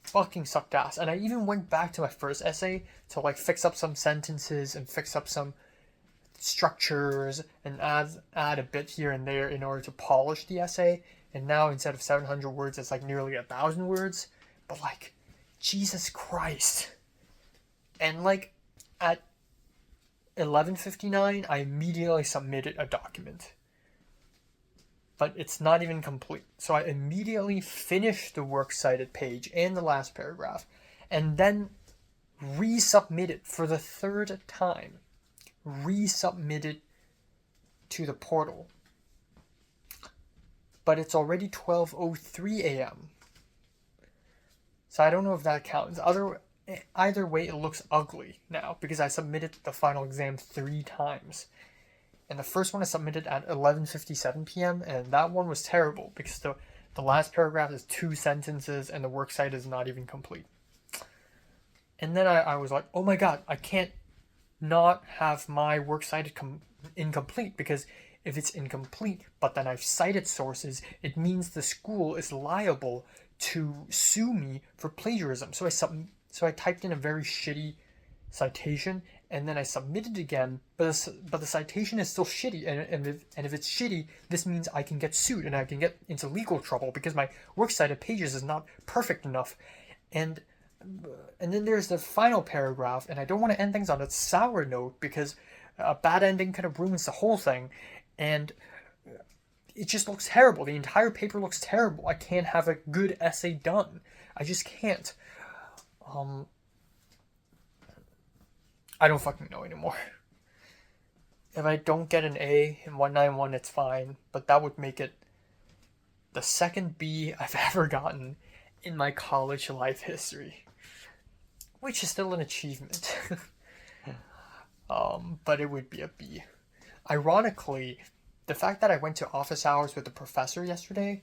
fucking sucked ass. And I even went back to my first essay to like fix up some sentences and fix up some structures and add a bit here and there in order to polish the essay. And now instead of 700 words, it's like nearly 1,000 words. But like, Jesus Christ. And like, at 11:59, I immediately submitted a document. But it's not even complete. So I immediately finished the works cited page and the last paragraph, and then resubmitted for the 3rd time. Resubmitted to the portal. But it's already 12:03 a.m. So I don't know if that counts. Either way, it looks ugly now because I submitted the final exam 3 times. And the first one I submitted at 11:57 p.m. and that one was terrible because the last paragraph is 2 sentences and the works cited is not even complete. And then I was like, oh my god, I can't not have my works cited incomplete, because if it's incomplete but then I've cited sources, it means the school is liable to sue me for plagiarism. So I typed in a very shitty citation, and then I submitted again, but the citation is still shitty, and if it's shitty, this means I can get sued and I can get into legal trouble because my works cited pages is not perfect enough. And then there's the final paragraph, and I don't want to end things on a sour note because a bad ending kind of ruins the whole thing. And it just looks terrible. The entire paper looks terrible. I can't have a good essay done. I just can't. I don't fucking know anymore. If I don't get an A in 191, it's fine, but that would make it the second B I've ever gotten in my college life history, which is still an achievement. But it would be a B. Ironically, the fact that I went to office hours with the professor yesterday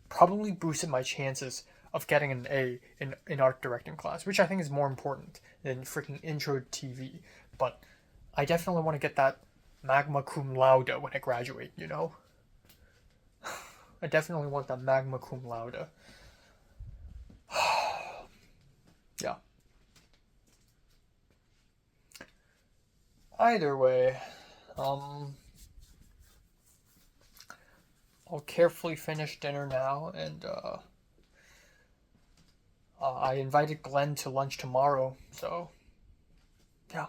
probably boosted my chances of getting an A in art directing class, which I think is more important than freaking intro to TV. But I definitely want to get that magna cum laude when I graduate, you know? I definitely want that magna cum laude. Yeah. Either way, I'll carefully finish dinner now, and I invited Glenn to lunch tomorrow, so yeah.